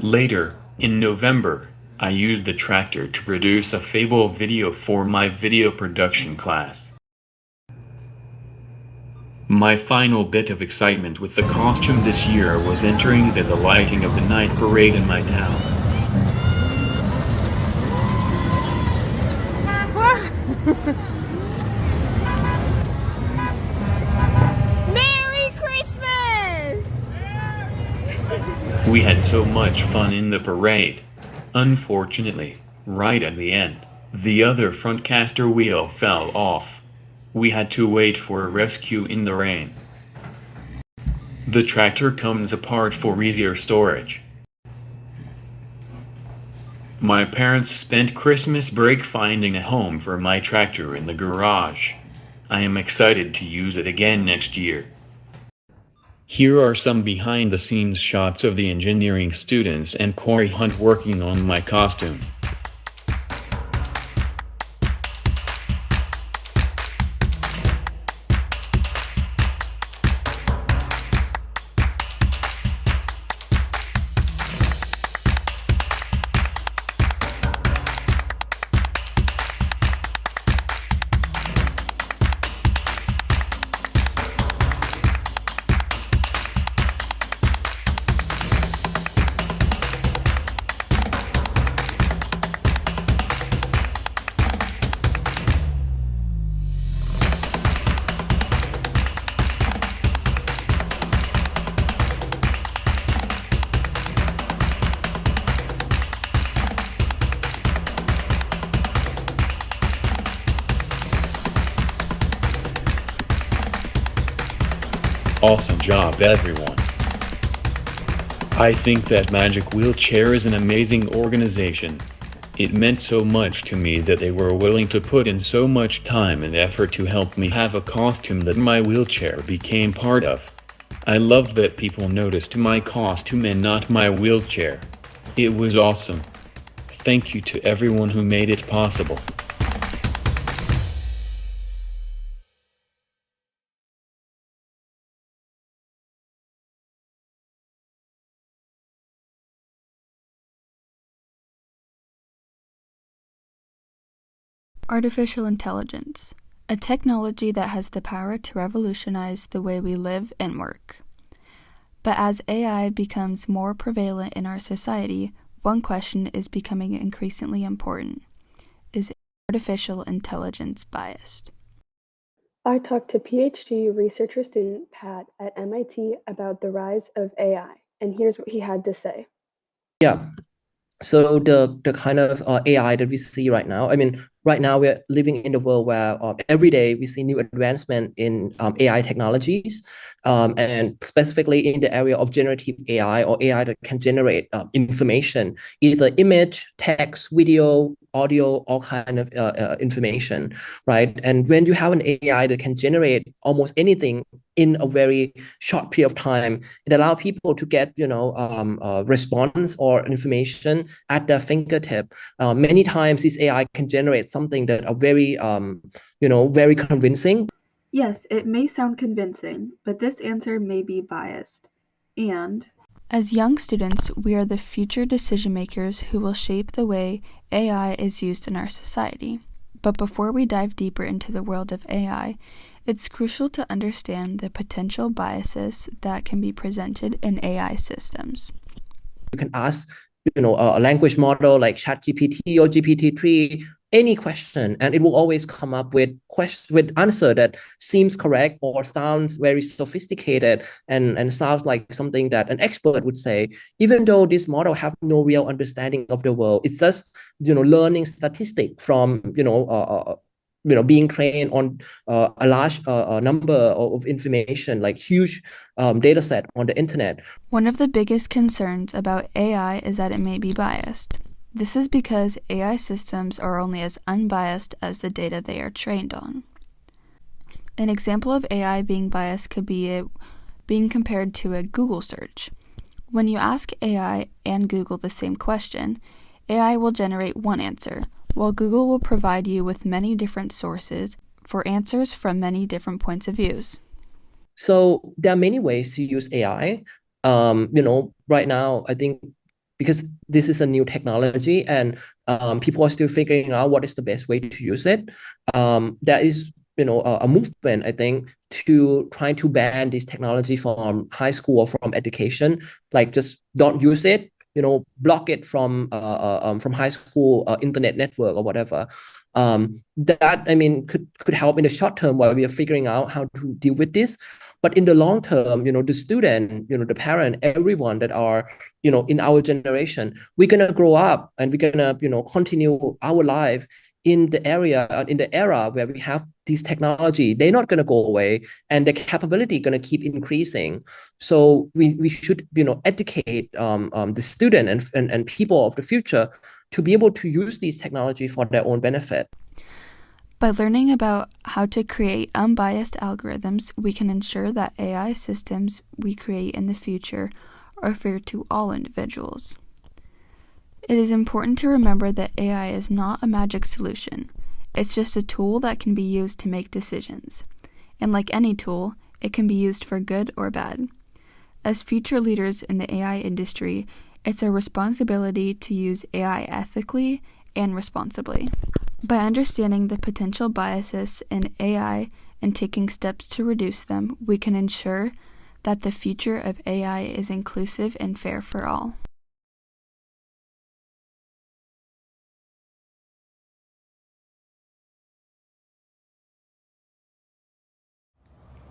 S3: Later, in November, I used the tractor to produce a Fable video for my video production class. My final bit of excitement with the costume this year was entering the lighting of the night parade in my town.
S2: Merry Christmas!
S3: We had so much fun in the parade. Unfortunately, right at the end, the other front caster wheel fell off. We had to wait for a rescue in the rain. The tractor comes apart for easier storage. My parents spent Christmas break finding a home for my tractor in the garage. I am excited to use it again next year. Here are some behind-the-scenes shots of the engineering students and Corey Hunt working on my costume. Awesome job, everyone. I think that Magic Wheelchair is an amazing organization. It meant so much to me that they were willing to put in so much time and effort to help me have a costume that my wheelchair became part of. I loved that people noticed my costume and not my wheelchair. It was awesome. Thank you to everyone who made it possible.
S16: Artificial intelligence, a technology that has the power to revolutionize the way we live and work. But as AI becomes more prevalent in our society, one question is becoming increasingly important. Is artificial intelligence biased?
S17: I talked to PhD researcher student Pat at MIT about the rise of AI.
S14: And here's what he had to say.
S15: Yeah. So the kind of AI that we see right now, I mean, right now we're living in the world where every day we see new advancement in AI technologies, and specifically in the area of generative AI or AI that can generate information, either image, text, video, audio, all kind of information, right? And when you have an AI that can generate almost anything in a very short period of time, it allows people to get response or information at their fingertip. Many times this AI can generate something that are very very convincing.
S16: Yes, it may sound convincing, but this answer may be biased. And as young students, we are the future decision makers who will shape the way AI is used in our society. But before we dive deeper into the world of AI, it's crucial to understand the potential biases that can be presented in AI systems.
S15: You can ask, a language model like ChatGPT or GPT-3 any question, and it will always come up with answer that seems correct or sounds very sophisticated and sounds like something that an expert would say, even though this model have no real understanding of the world. It's just learning statistic from being trained on a large number of information, like huge data set on the internet.
S16: One of the biggest concerns about AI is that it may be biased. This is because AI systems are only as unbiased as the data they are trained on. An example of AI being biased could be it being compared to a Google search. When you ask AI and Google the same question, AI will generate one answer, while Google will provide you with many different sources for answers from many different points of views.
S15: So there are many ways to use AI. Right now, I think because this is a new technology and people are still figuring out what is the best way to use it. There is a movement, I think, to try to ban this technology from high school or from education. Like, just don't use it. Block it from high school internet network or whatever. That, I mean, could help in the short term while we are figuring out how to deal with this. But in the long term, the student, the parent, everyone that are, in our generation, we're gonna grow up and we're gonna, continue our life in the era where we have this technology. They're not gonna go away, and the capability gonna keep increasing. So we should, educate the student and people of the future to be able to use these technology for their own benefit.
S16: By learning about how to create unbiased algorithms, we can ensure that AI systems we create in the future are fair to all individuals. It is important to remember that AI is not a magic solution. It's just a tool that can be used to make decisions. And like any tool, it can be used for good or bad. As future leaders in the AI industry, it's our responsibility to use AI ethically and responsibly. By understanding the potential biases in AI and taking steps to reduce them, we can ensure that the future of AI is inclusive and fair for all.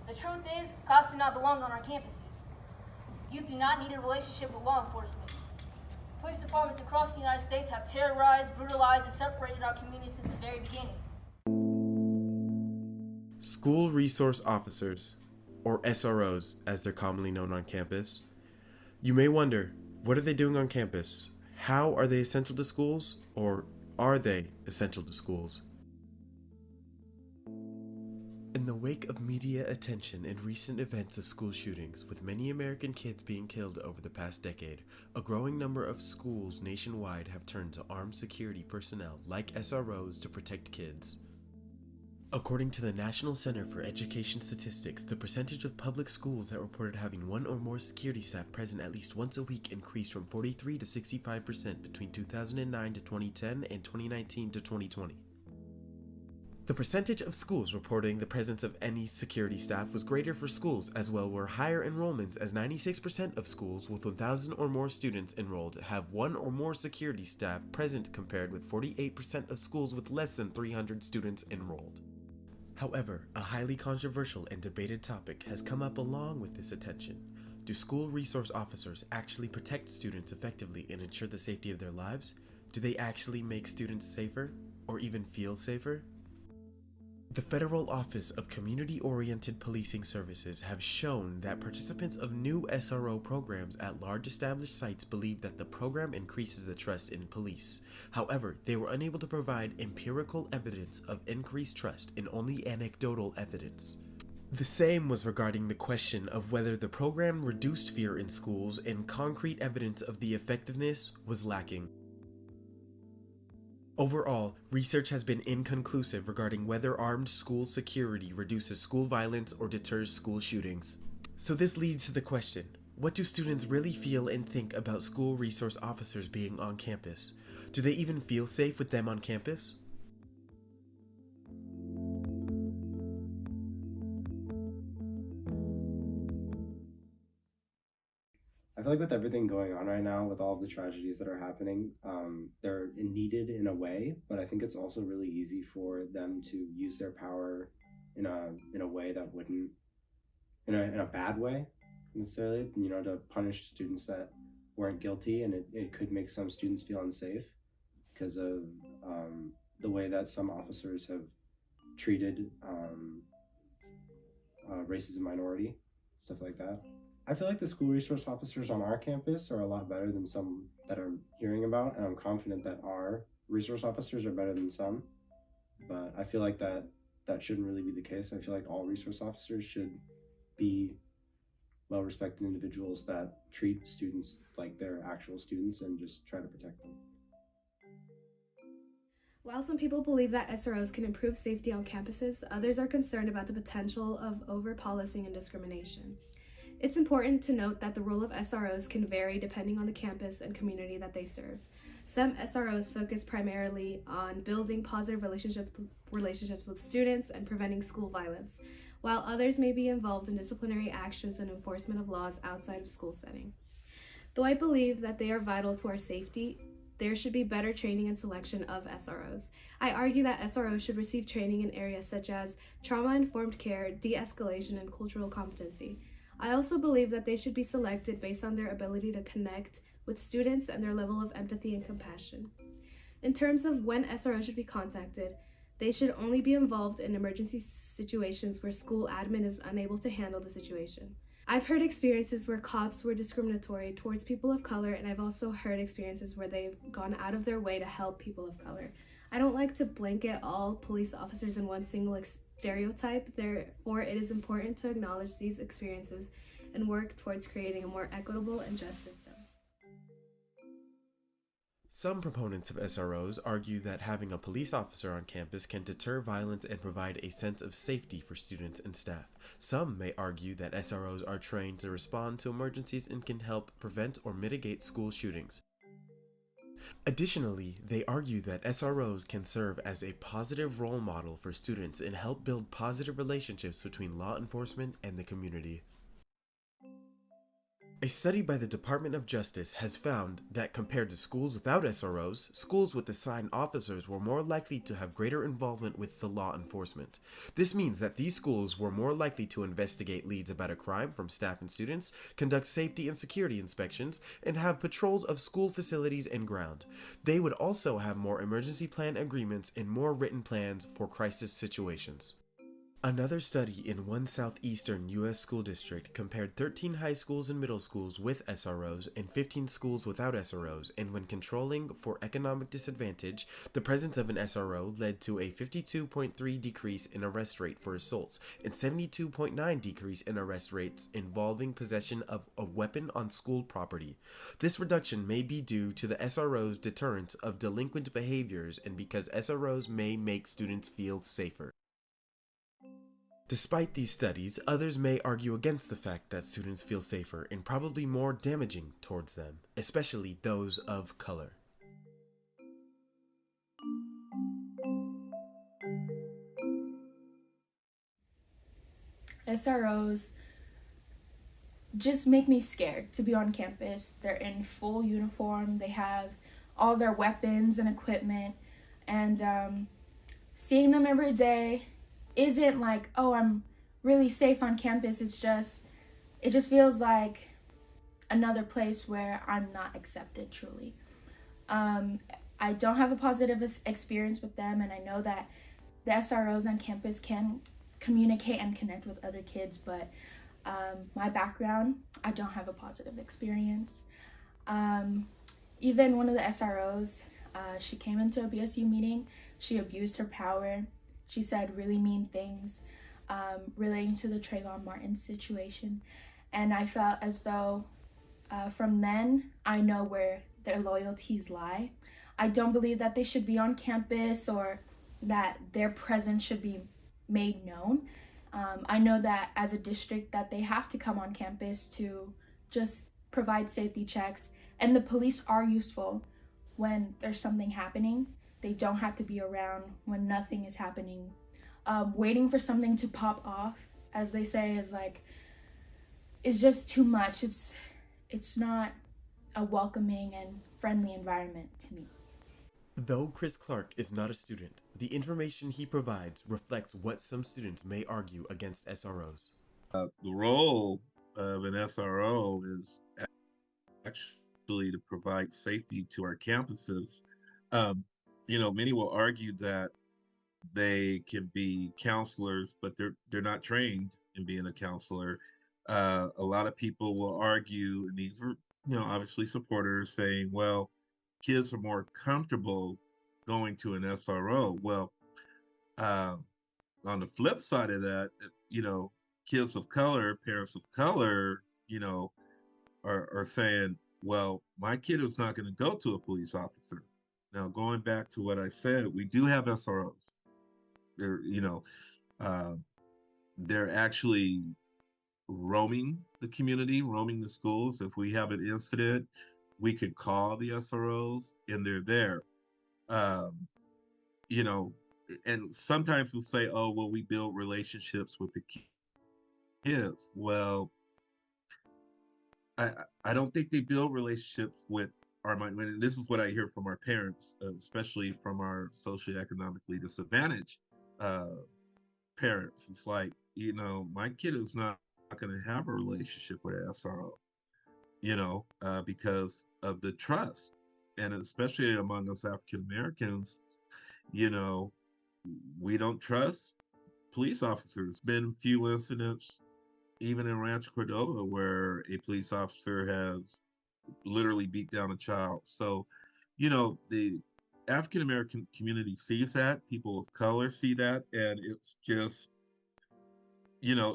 S17: The truth is, cops do not belong on our campuses. Youth do not need a relationship with law enforcement. Police departments across the United States have terrorized, brutalized, and separated our community since the very beginning.
S18: School Resource Officers, or SROs as they're commonly known on campus. You may wonder, what are they doing on campus? How are they essential to schools, or are they essential to schools? In the wake of media attention and recent events of school shootings, with many American kids being killed over the past decade, a growing number of schools nationwide have turned to armed security personnel like SROs to protect kids. According to the National Center for Education Statistics, the percentage of public schools that reported having one or more security staff present at least once a week increased from 43% to 65% between 2009 to 2010 and 2019 to 2020. The percentage of schools reporting the presence of any security staff was greater for schools as well were higher enrollments, as 96% of schools with 1,000 or more students enrolled have one or more security staff present, compared with 48% of schools with less than 300 students enrolled. However, a highly controversial and debated topic has come up along with this attention. do school resource officers actually protect students effectively and ensure the safety of their lives? Do they actually make students safer, or even feel safer? The Federal Office of Community-Oriented Policing Services have shown that participants of new SRO programs at large established sites believe that the program increases the trust in police. However, they were unable to provide empirical evidence of increased trust and only anecdotal evidence. The same was regarding the question of whether the program reduced fear in schools, and concrete evidence of the effectiveness was lacking. Overall, research has been inconclusive regarding whether armed school security reduces school violence or deters school shootings. So this leads to the question, what do students really feel and think about school resource officers being on campus? Do they even feel safe with them on campus?
S4: I feel like with everything going on right now, with all of the tragedies that are happening, they're needed in a way, but I think it's also really easy for them to use their power in a way that wouldn't, in a bad way necessarily, to punish students that weren't guilty, and it could make some students feel unsafe because of the way that some officers have treated races and minority, stuff like that. I feel like the school resource officers on our campus are a lot better than some that I'm hearing about, and I'm confident that our resource officers are better than some, but I feel like that shouldn't really be the case. I feel like all resource officers should be well-respected individuals that treat students like they're actual students and just try to protect them.
S5: While some people believe that SROs can improve safety on campuses, others are concerned about the potential of over-policing and discrimination. It's important to note that the role of SROs can vary depending on the campus and community that they serve. Some SROs focus primarily on building positive relationships with students and preventing school violence, while others may be involved in disciplinary actions and enforcement of laws outside of school setting. Though I believe that they are vital to our safety, there should be better training and selection of SROs. I argue that SROs should receive training in areas such as trauma-informed care, de-escalation, and cultural competency. I also believe that they should be selected based on their ability to connect with students and their level of empathy and compassion. In terms of when SRO should be contacted, they should only be involved in emergency situations where school admin is unable to handle the situation. I've heard experiences where cops were discriminatory towards people of color, and I've also heard experiences where they've gone out of their way to help people of color. I don't like to blanket all police officers in one single stereotype, therefore it is important to acknowledge these experiences and work towards creating a more equitable and just system.
S18: Some proponents of SROs argue that having a police officer on campus can deter violence and provide a sense of safety for students and staff. Some may argue that SROs are trained to respond to emergencies and can help prevent or mitigate school shootings. Additionally, they argue that SROs can serve as a positive role model for students and help build positive relationships between law enforcement and the community. A study by the Department of Justice has found that compared to schools without SROs, schools with assigned officers were more likely to have greater involvement with the law enforcement. This means that these schools were more likely to investigate leads about a crime from staff and students, conduct safety and security inspections, and have patrols of school facilities and ground. They would also have more emergency plan agreements and more written plans for crisis situations. Another study in one southeastern U.S. school district compared 13 high schools and middle schools with SROs and 15 schools without SROs, and when controlling for economic disadvantage, the presence of an SRO led to a 52.3% decrease in arrest rate for assaults and 72.9% decrease in arrest rates involving possession of a weapon on school property. This reduction may be due to the SRO's deterrence of delinquent behaviors and because SROs may make students feel safer. Despite these studies, others may argue against the fact that students feel safer and probably more damaging towards them, especially those of color.
S5: SROs just make me scared to be on campus. They're in full uniform, they have all their weapons and equipment, and seeing them every day isn't like, oh, I'm really safe on campus. It just feels like
S1: another place where I'm not accepted truly. I don't have a positive experience with them, and I know that the SROs on campus can communicate and connect with other kids, but my background, I don't have a positive experience. Even one of the SROs, she came into a BSU meeting, she abused her power, she said really mean things relating to the Trayvon Martin situation, and I felt as though from then I know where their loyalties lie. I don't believe that they should be on campus or that their presence should be made known. I know that as a district that they have to come on campus to just provide safety checks, and the police are useful when there's something happening. They don't have to be around when nothing is happening. Waiting for something to pop off, as they say, is just too much. It's not a welcoming and friendly environment to me.
S18: Though Chris Clark is not a student, the information he provides reflects what some students may argue against SROs.
S6: The role of an SRO is actually to provide safety to our campuses. Many will argue that they can be counselors, but they're not trained in being a counselor. A lot of people will argue, and these are obviously supporters, saying, well, kids are more comfortable going to an SRO. Well, on the flip side of that, kids of color, parents of color, are saying, well, my kid is not going to go to a police officer. Now, going back to what I said, we do have SROs. They're actually roaming the community, roaming the schools. If we have an incident, we could call the SROs and they're there. And sometimes we'll say, oh, well, we build relationships with the kids. Well, I don't think they build relationships with and this is what I hear from our parents, especially from our socioeconomically disadvantaged parents. It's like, my kid is not going to have a relationship with an SRO, because of the trust. And especially among us African Americans, we don't trust police officers. Been a few incidents, even in Rancho Cordova, where a police officer has literally beat down a child. So, the African American community sees that, people of color see that, and it's just,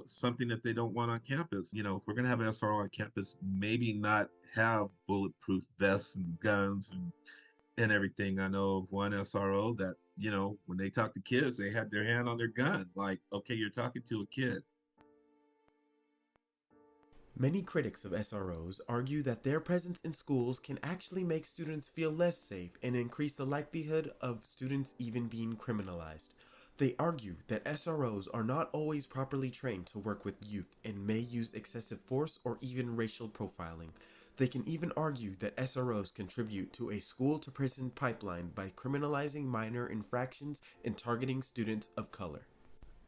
S6: something that they don't want on campus. If we're going to have an SRO on campus, maybe not have bulletproof vests and guns and everything. I know of one SRO that, when they talk to kids, they had their hand on their gun. Like, okay, you're talking to a kid.
S18: Many critics of SROs argue that their presence in schools can actually make students feel less safe and increase the likelihood of students even being criminalized. They argue that SROs are not always properly trained to work with youth and may use excessive force or even racial profiling. They can even argue that SROs contribute to a school-to-prison pipeline by criminalizing minor infractions and targeting students of color.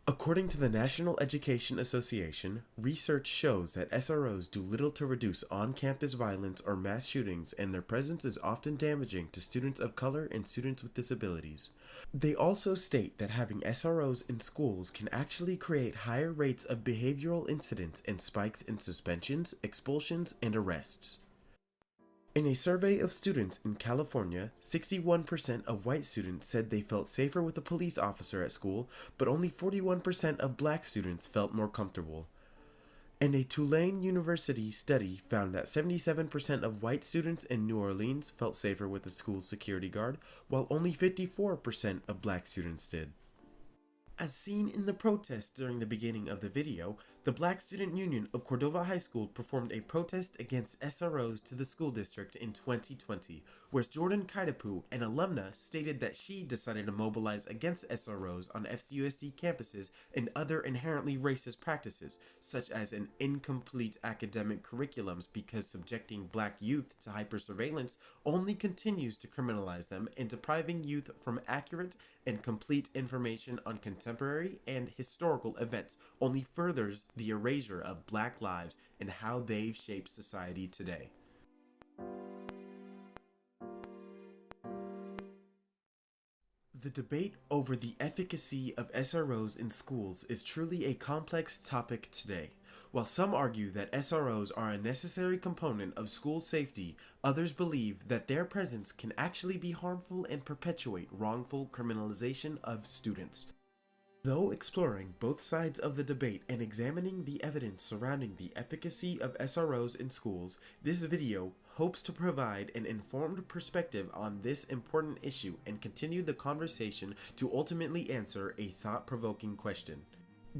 S18: According to the National Education Association, research shows that SROs do little to reduce on-campus violence or mass shootings, and their presence is often damaging to students of color and students with disabilities. They also state that having SROs in schools can actually create higher rates of behavioral incidents and spikes in suspensions, expulsions, and arrests. In a survey of students in California, 61% of white students said they felt safer with a police officer at school, but only 41% of black students felt more comfortable. And a Tulane University study found that 77% of white students in New Orleans felt safer with a school security guard, while only 54% of black students did. As seen in the protests during the beginning of the video, the Black Student Union of Cordova High School performed a protest against SROs to the school district in 2020, where Jordan Kaidapu, an alumna, stated that she decided to mobilize against SROs on FCUSD campuses and other inherently racist practices, such as an incomplete academic curriculums, because subjecting black youth to hypersurveillance only continues to criminalize them, and depriving youth from accurate and complete information on contemporary and historical events only furthers the erasure of Black lives, and how they've shaped society today. The debate over the efficacy of SROs in schools is truly a complex topic today. While some argue that SROs are a necessary component of school safety, others believe that their presence can actually be harmful and perpetuate wrongful criminalization of students. Though exploring both sides of the debate and examining the evidence surrounding the efficacy of SROs in schools, this video hopes to provide an informed perspective on this important issue and continue the conversation to ultimately answer a thought-provoking question.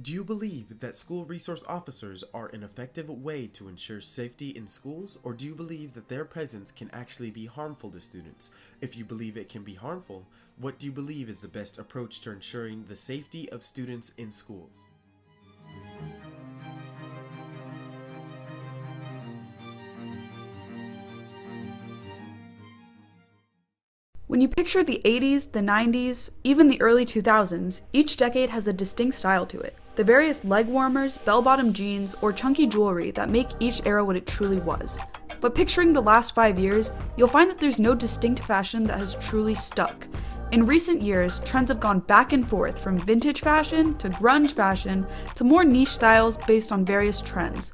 S18: Do you believe that school resource officers are an effective way to ensure safety in schools, or do you believe that their presence can actually be harmful to students? If you believe it can be harmful, what do you believe is the best approach to ensuring the safety of students in schools?
S7: When you picture the 80s, the 90s, even the early 2000s, each decade has a distinct style to it. The various leg warmers, bell-bottom jeans, or chunky jewelry that make each era what it truly was. But picturing the last 5 years, you'll find that there's no distinct fashion that has truly stuck. In recent years, trends have gone back and forth from vintage fashion to grunge fashion to more niche styles based on various trends.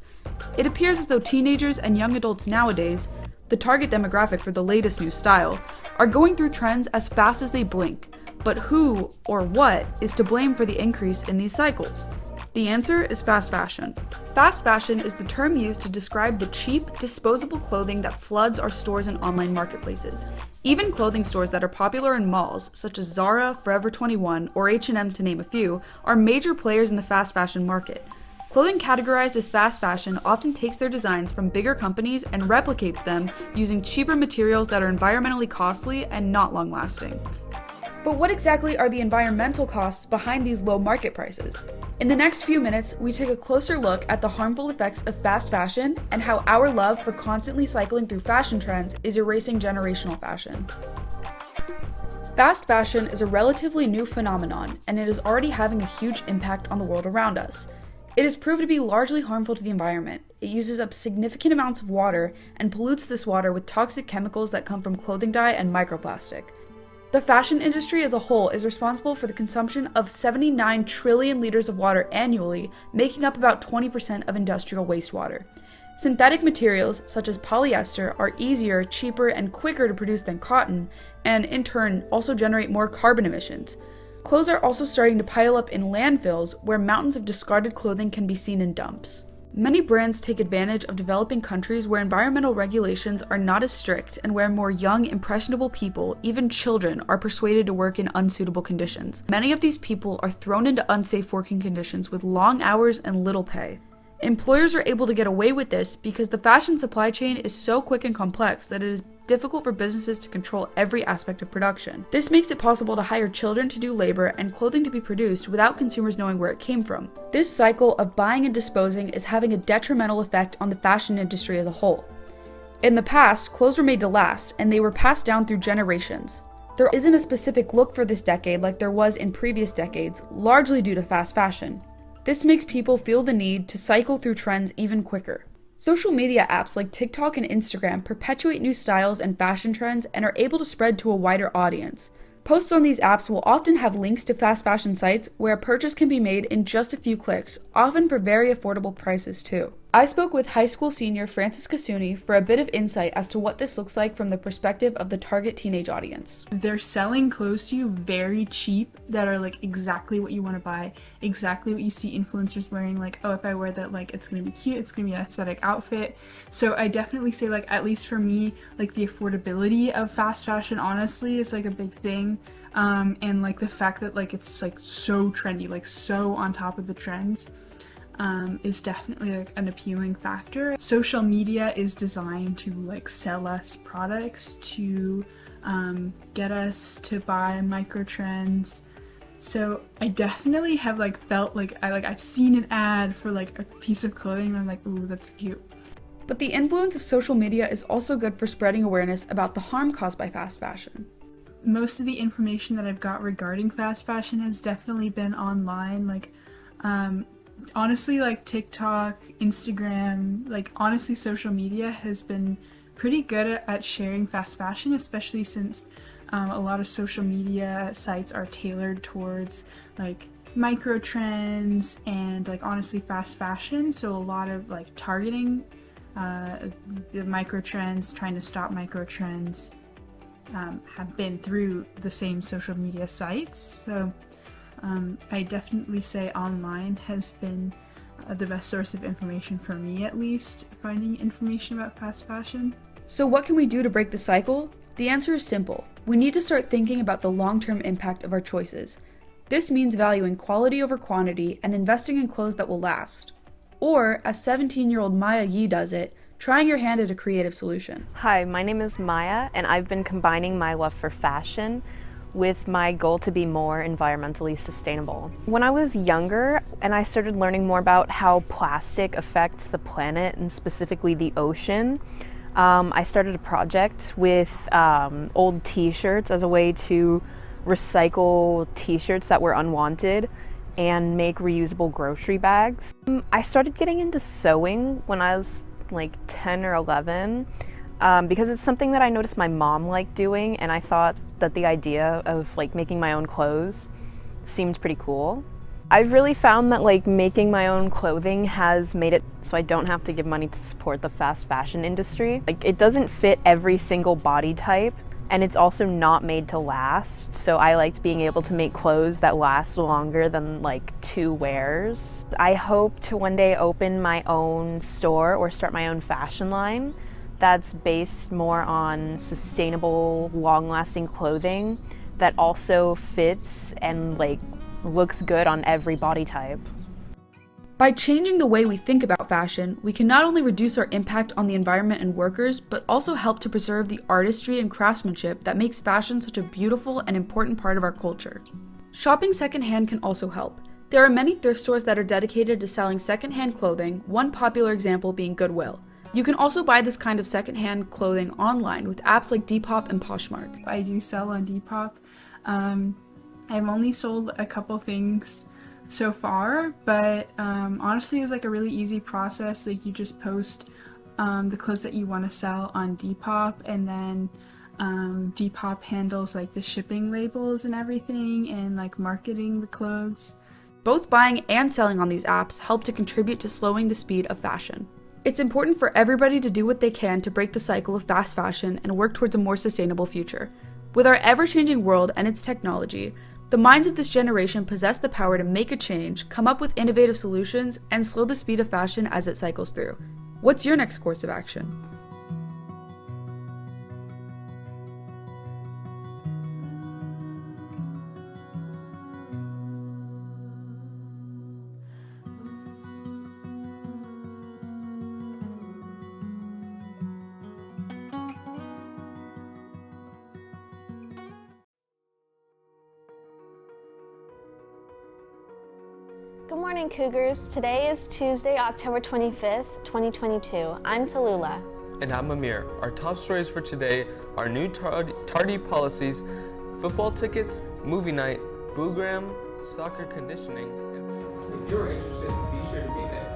S7: It appears as though teenagers and young adults nowadays, the target demographic for the latest new style, are going through trends as fast as they blink. But who or what is to blame for the increase in these cycles? The answer is fast fashion. Fast fashion is the term used to describe the cheap, disposable clothing that floods our stores and online marketplaces. Even clothing stores that are popular in malls, such as Zara, Forever 21, or H&M to name a few, are major players in the fast fashion market. Clothing categorized as fast fashion often takes their designs from bigger companies and replicates them using cheaper materials that are environmentally costly and not long-lasting. But what exactly are the environmental costs behind these low market prices? In the next few minutes, we take a closer look at the harmful effects of fast fashion and how our love for constantly cycling through fashion trends is erasing generational fashion. Fast fashion is a relatively new phenomenon, and it is already having a huge impact on the world around us. It is proved to be largely harmful to the environment. It uses up significant amounts of water and pollutes this water with toxic chemicals that come from clothing dye and microplastic. The fashion industry as a whole is responsible for the consumption of 79 trillion liters of water annually, making up about 20% of industrial wastewater. Synthetic materials, such as polyester, are easier, cheaper, and quicker to produce than cotton, and in turn also generate more carbon emissions. Clothes are also starting to pile up in landfills where mountains of discarded clothing can be seen in dumps. Many brands take advantage of developing countries where environmental regulations are not as strict and where more young, impressionable people, even children, are persuaded to work in unsuitable conditions. Many of these people are thrown into unsafe working conditions with long hours and little pay. Employers are able to get away with this because the fashion supply chain is so quick and complex that it is difficult for businesses to control every aspect of production. This makes it possible to hire children to do labor and clothing to be produced without consumers knowing where it came from. This cycle of buying and disposing is having a detrimental effect on the fashion industry as a whole. In the past, clothes were made to last, and they were passed down through generations. There isn't a specific look for this decade like there was in previous decades, largely due to fast fashion. This makes people feel the need to cycle through trends even quicker. Social media apps like TikTok and Instagram perpetuate new styles and fashion trends and are able to spread to a wider audience. Posts on these apps will often have links to fast fashion sites where a purchase can be made in just a few clicks, often for very affordable prices too. I spoke with high school senior Francis Kasuni for a bit of insight as to what this looks like from the perspective of the target teenage audience.
S19: They're selling clothes to you very cheap that are like exactly what you want to buy, exactly what you see influencers wearing, like, oh, if I wear that, like, it's gonna be cute, it's gonna be an aesthetic outfit. So I definitely say, like, at least for me, like, the affordability of fast fashion honestly is like a big thing. And like the fact that like it's like so trendy, like so on top of the trends, is definitely like an appealing factor. Social media is designed to like sell us products, to get us to buy micro trends. So I definitely have like felt like I've seen an ad for like a piece of clothing and I'm like, ooh, that's cute.
S7: But the influence of social media is also good for spreading awareness about the harm caused by fast fashion.
S19: Most of the information that I've got regarding fast fashion has definitely been online. Like honestly, like TikTok, Instagram, like honestly social media has been pretty good at sharing fast fashion, especially since a lot of social media sites are tailored towards like micro trends and like honestly fast fashion. So a lot of like targeting the micro trends, trying to stop micro trends have been through the same social media sites. So I definitely say online has been the best source of information for me, at least, finding information about fast fashion.
S7: So what can we do to break the cycle? The answer is simple. We need to start thinking about the long-term impact of our choices. This means valuing quality over quantity and investing in clothes that will last. Or, as 17-year-old Maya Yi does it, trying your hand at a creative solution.
S8: Hi, my name is Maya, and I've been combining my love for fashion with my goal to be more environmentally sustainable. When I was younger and I started learning more about how plastic affects the planet and specifically the ocean, I started a project with old t-shirts as a way to recycle t-shirts that were unwanted and make reusable grocery bags. I started getting into sewing when I was like 10 or 11 because it's something that I noticed my mom liked doing, and I thought that the idea of like making my own clothes seemed pretty cool. I've really found that like making my own clothing has made it so I don't have to give money to support the fast fashion industry. Like, it doesn't fit every single body type, and it's also not made to last. So I liked being able to make clothes that last longer than like 2 wears. I hope to one day open my own store or start my own fashion line that's based more on sustainable, long-lasting clothing that also fits and like looks good on every body type.
S7: By changing the way we think about fashion, we can not only reduce our impact on the environment and workers, but also help to preserve the artistry and craftsmanship that makes fashion such a beautiful and important part of our culture. Shopping secondhand can also help. There are many thrift stores that are dedicated to selling secondhand clothing, one popular example being Goodwill. You can also buy this kind of secondhand clothing online with apps like Depop and Poshmark.
S19: I do sell on Depop. I've only sold a couple things so far, but honestly it was like a really easy process. Like, you just post the clothes that you want to sell on Depop, and then Depop handles like the shipping labels and everything and like marketing the clothes.
S7: Both buying and selling on these apps help to contribute to slowing the speed of fashion. It's important for everybody to do what they can to break the cycle of fast fashion and work towards a more sustainable future. With our ever-changing world and its technology, the minds of this generation possess the power to make a change, come up with innovative solutions, and slow the speed of fashion as it cycles through. What's your next course of action?
S10: Good morning, Cougars. Today is Tuesday, October 25th, 2022. I'm Tallulah.
S21: And I'm Amir. Our top stories for today are new tardy policies, football tickets, movie night, boogram, soccer conditioning. If you're interested, be sure to be there.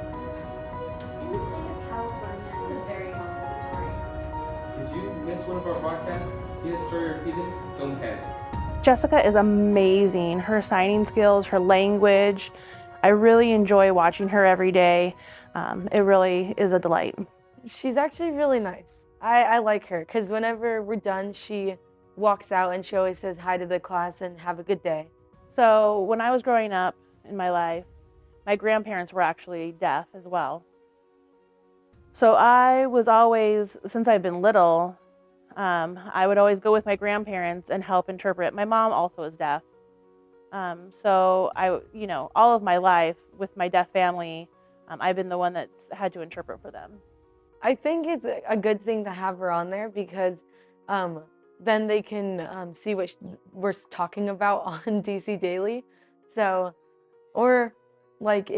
S24: In the state of California, it's a very awful story.
S21: Did you miss one of our broadcasts? Hear the story repeated? Don't panic.
S14: Jessica is amazing. Her signing skills, her language. I really enjoy watching her every day. It really is a delight.
S22: She's actually really nice. I like her because whenever we're done, she walks out and she always says hi to the class and have a good day.
S25: So when I was growing up in my life, my grandparents were actually deaf as well. So I was always, since I've been little, I would always go with my grandparents and help interpret. My mom also is deaf. So all of my life with my deaf family, I've been the one that's had to interpret for them.
S22: I think it's a good thing to have her on there because then they can see what we're talking about on DC Daily. So, or like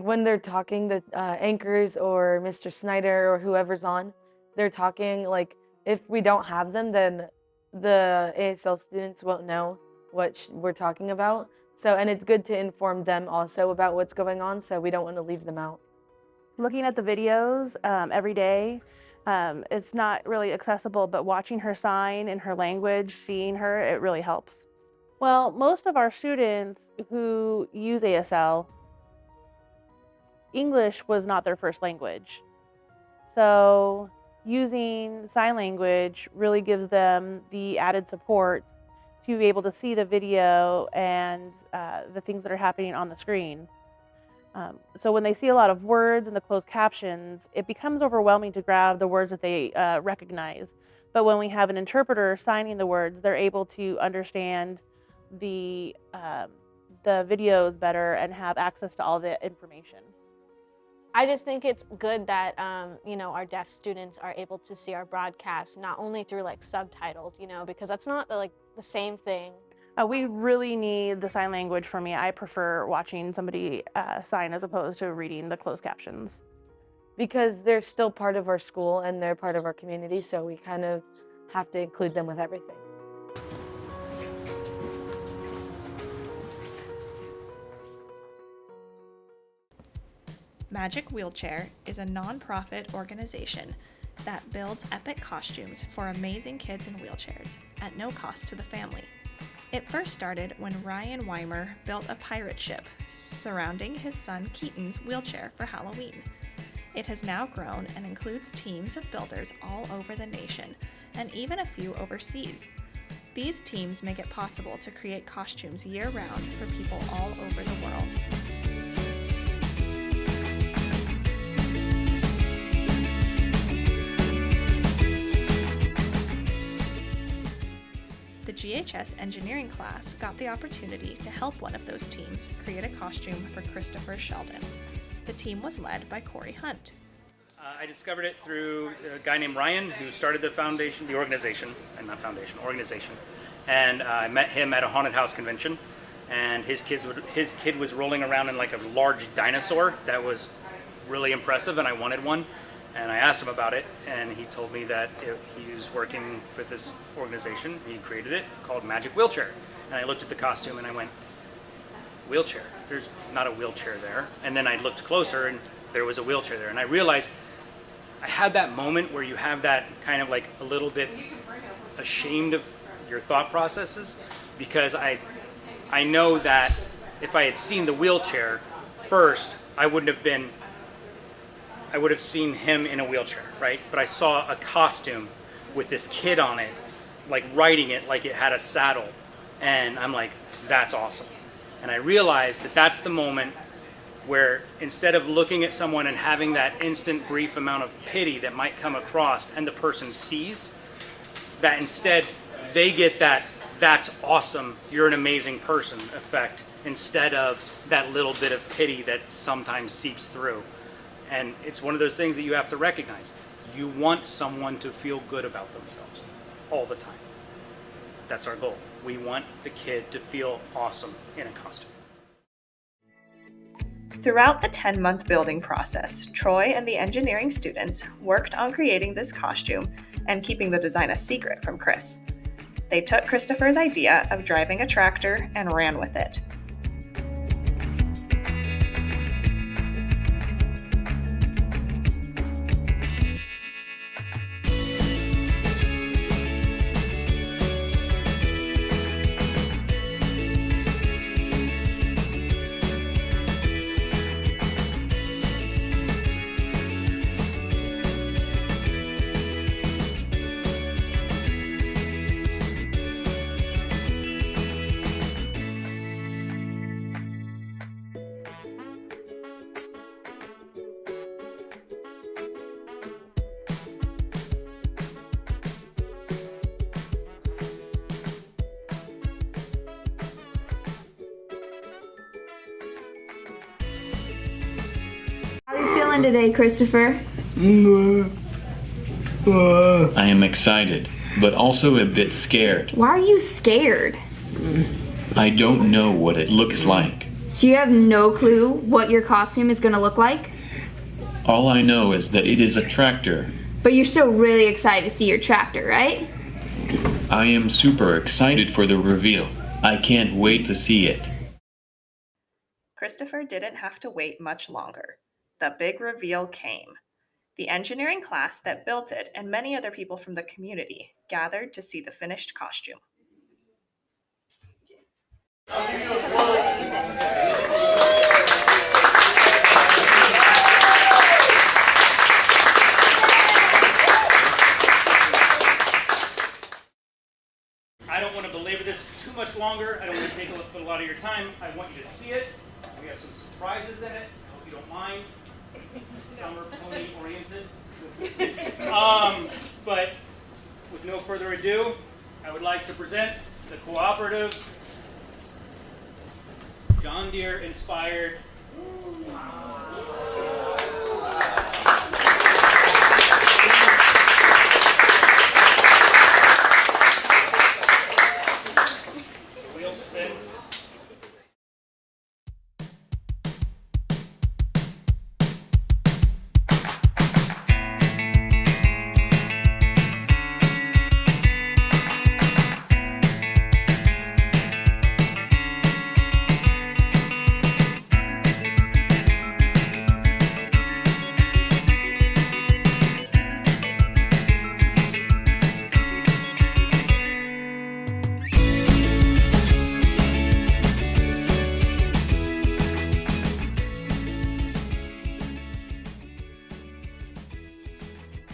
S22: when they're talking, the anchors or Mr. Snyder or whoever's on, they're talking, like if we don't have them, then the ASL students won't know what we're talking about. So, and it's good to inform them also about what's going on, so we don't want to leave them out.
S25: Looking at the videos every day, it's not really accessible, but watching her sign in her language, seeing her, it really helps. Well, most of our students who use ASL, English was not their first language. So using sign language really gives them the added support to be able to see the video and the things that are happening on the screen. So when they see a lot of words in the closed captions, it becomes overwhelming to grab the words that they recognize. But when we have an interpreter signing the words, they're able to understand the videos better and have access to all the information.
S10: I just think it's good that, you know, our deaf students are able to see our broadcast, not only through like subtitles, you know, because that's not the same thing.
S25: We really need the sign language for me. I prefer watching somebody sign as opposed to reading the closed captions.
S22: Because they're still part of our school and they're part of our community, so we kind of have to include them with everything.
S9: Magic Wheelchair is a non-profit organization that builds epic costumes for amazing kids in wheelchairs at no cost to the family. It first started when Ryan Weimer built a pirate ship surrounding his son Keaton's wheelchair for Halloween. It has now grown and includes teams of builders all over the nation and even a few overseas. These teams make it possible to create costumes year-round for people all over the world. The GHS engineering class got the opportunity to help one of those teams create a costume for Christopher Sheldon. The team was led by Corey Hunt.
S11: I discovered it through a guy named Ryan who started the organization. And I met him at a haunted house convention, and his kid was rolling around in like a large dinosaur that was really impressive, and I wanted one. And I asked him about it, and he told me that he was working with this organization. He created it called Magic Wheelchair. And I looked at the costume and I went, wheelchair? There's not a wheelchair there. And then I looked closer and there was a wheelchair there. And I realized I had that moment where you have that kind of like a little bit ashamed of your thought processes, because I know that if I had seen the wheelchair first, I would have seen him in a wheelchair, right? But I saw a costume with this kid on it, like riding it like it had a saddle. And I'm like, that's awesome. And I realized that that's the moment where instead of looking at someone and having that instant brief amount of pity that might come across and the person sees, that instead they get that, that's awesome, you're an amazing person effect, instead of that little bit of pity that sometimes seeps through. And it's one of those things that you have to recognize. You want someone to feel good about themselves all the time. That's our goal. We want the kid to feel awesome in a costume.
S13: Throughout a 10-month building process, Troy and the engineering students worked on creating this costume and keeping the design a secret from Chris. They took Christopher's idea of driving a tractor and ran with it.
S24: How are you feeling today, Christopher?
S3: I am excited, but also a bit scared.
S24: Why are you scared?
S3: I don't know what it looks like.
S24: So you have no clue what your costume is going to look like?
S3: All I know is that it is a tractor.
S24: But you're still really excited to see your tractor, right?
S3: I am super excited for the reveal. I can't wait to see it.
S13: Christopher didn't have to wait much longer. The big reveal came. The engineering class that built it and many other people from the community gathered to see the finished costume.
S11: I don't want to belabor this too much longer. I don't want to take a lot of your time. I want you to see it. We have some surprises in it. I hope you don't mind. Summer pony oriented. But with no further ado, I would like to present the cooperative, John Deere inspired. The wheel spins.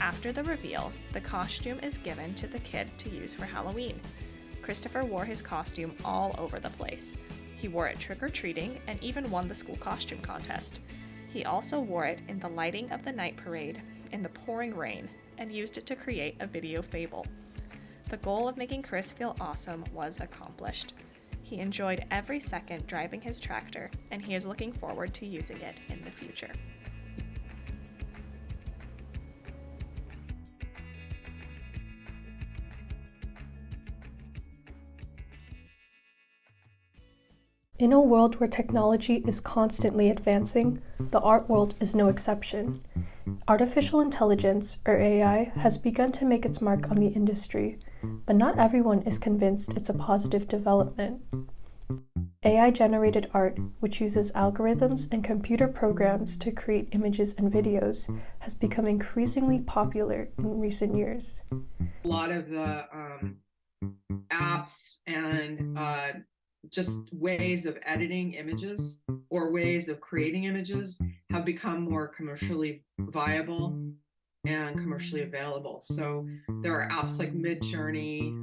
S9: After the reveal, the costume is given to the kid to use for Halloween. Christopher wore his costume all over the place. He wore it trick-or-treating and even won the school costume contest. He also wore it in the lighting of the night parade, in the pouring rain, and used it to create a video fable. The goal of making Chris feel awesome was accomplished. He enjoyed every second driving his tractor, and he is looking forward to using it in the future.
S2: In a world where technology is constantly advancing, the art world is no exception. Artificial intelligence, or AI, has begun to make its mark on the industry, but not everyone is convinced it's a positive development. AI-generated art, which uses algorithms and computer programs to create images and videos, has become increasingly popular in recent years.
S12: A lot of the apps and just ways of editing images or ways of creating images have become more commercially viable and commercially available. So there are apps like Midjourney,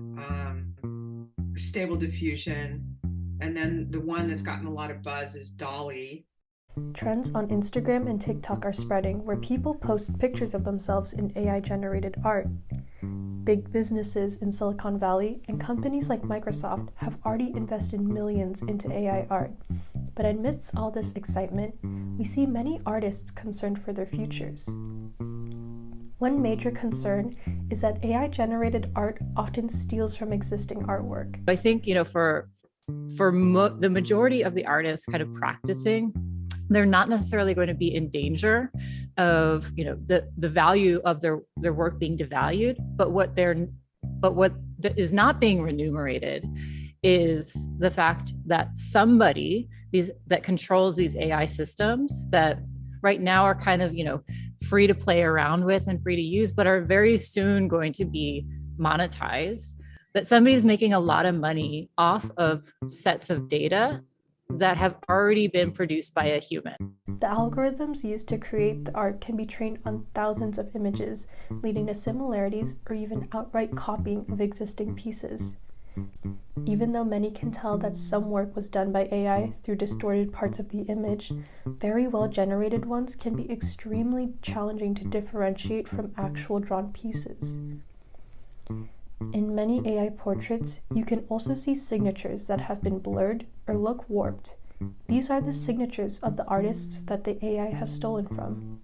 S12: Stable Diffusion, and then the one that's gotten a lot of buzz is Dolly.
S2: Trends on Instagram and TikTok are spreading where people post pictures of themselves in AI-generated art. Big businesses in Silicon Valley and companies like Microsoft have already invested millions into AI art. But amidst all this excitement, we see many artists concerned for their futures. One major concern is that AI-generated art often steals from existing artwork.
S15: I think, for the majority of the artists kind of practicing, they're not necessarily going to be in danger of, the value of their work being devalued, but what is not being remunerated is the fact that somebody that controls these AI systems that right now are kind of, free to play around with and free to use, but are very soon going to be monetized, that somebody's making a lot of money off of sets of data that have already been produced by a human.
S2: The algorithms used to create the art can be trained on thousands of images, leading to similarities or even outright copying of existing pieces. Even though many can tell that some work was done by AI through distorted parts of the image, very well generated ones can be extremely challenging to differentiate from actual drawn pieces. In many AI portraits, you can also see signatures that have been blurred or look warped. These are the signatures of the artists that the AI has stolen from.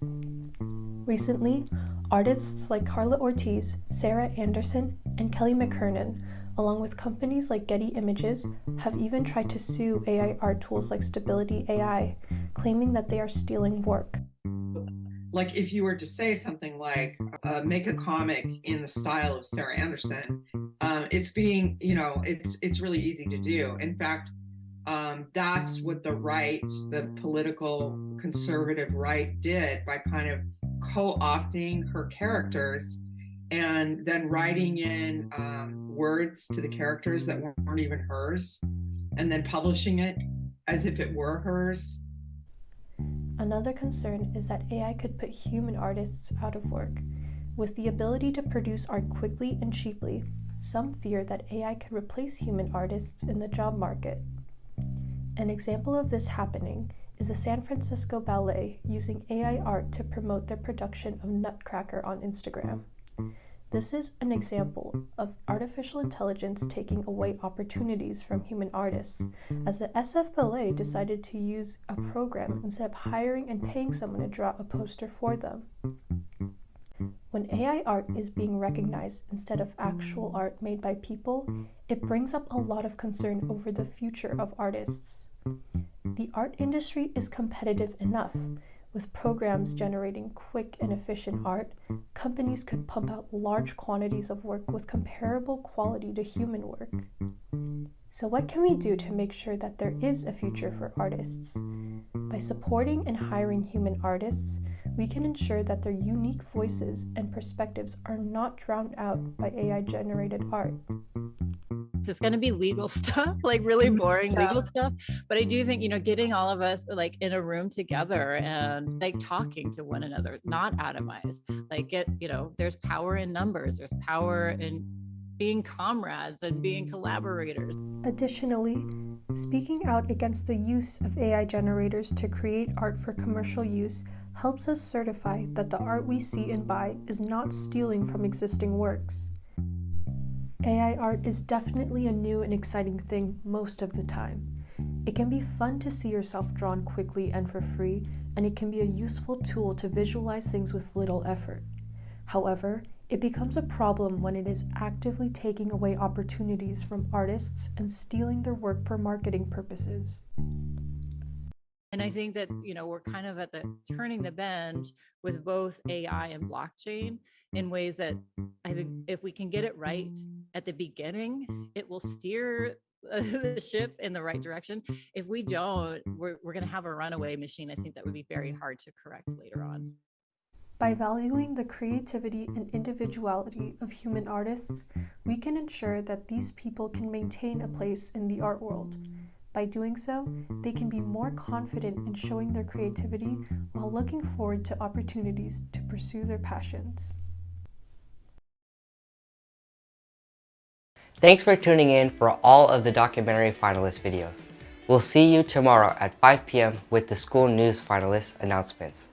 S2: Recently, artists like Carla Ortiz, Sarah Anderson, and Kelly McKernan, along with companies like Getty Images, have even tried to sue AI art tools like Stability AI, claiming that they are stealing work.
S12: Like if you were to say something like, make a comic in the style of Sarah Anderson, it's being, it's really easy to do. In fact, That's what the right, the political conservative right did by kind of co-opting her characters and then writing in words to the characters that weren't even hers and then publishing it as if it were hers.
S2: Another concern is that AI could put human artists out of work. With the ability to produce art quickly and cheaply, some fear that AI could replace human artists in the job market. An example of this happening is the San Francisco Ballet using AI art to promote their production of Nutcracker on Instagram. This is an example of artificial intelligence taking away opportunities from human artists, as the SF Ballet decided to use a program instead of hiring and paying someone to draw a poster for them. When AI art is being recognized instead of actual art made by people, it brings up a lot of concern over the future of artists. The art industry is competitive enough. With programs generating quick and efficient art, companies could pump out large quantities of work with comparable quality to human work. So what can we do to make sure that there is a future for artists? By supporting and hiring human artists, we can ensure that their unique voices and perspectives are not drowned out by AI-generated art.
S15: It's going to be legal stuff, like really boring legal stuff. But I do think, getting all of us like in a room together and like talking to one another, not atomized, like there's power in numbers, there's power in being comrades and being collaborators.
S2: Additionally, speaking out against the use of AI generators to create art for commercial use helps us certify that the art we see and buy is not stealing from existing works. AI art is definitely a new and exciting thing most of the time. It can be fun to see yourself drawn quickly and for free, and it can be a useful tool to visualize things with little effort. However, it becomes a problem when it is actively taking away opportunities from artists and stealing their work for marketing purposes.
S15: And I think that, we're kind of at the turning the bend with both AI and blockchain in ways that I think if we can get it right at the beginning, it will steer the ship in the right direction. If we don't, we're going to have a runaway machine. I think that would be very hard to correct later on.
S2: By valuing the creativity and individuality of human artists, we can ensure that these people can maintain a place in the art world. By doing so, they can be more confident in showing their creativity while looking forward to opportunities to pursue their passions.
S4: Thanks for tuning in for all of the documentary finalist videos. We'll see you tomorrow at 5 p.m. with the school news finalist announcements.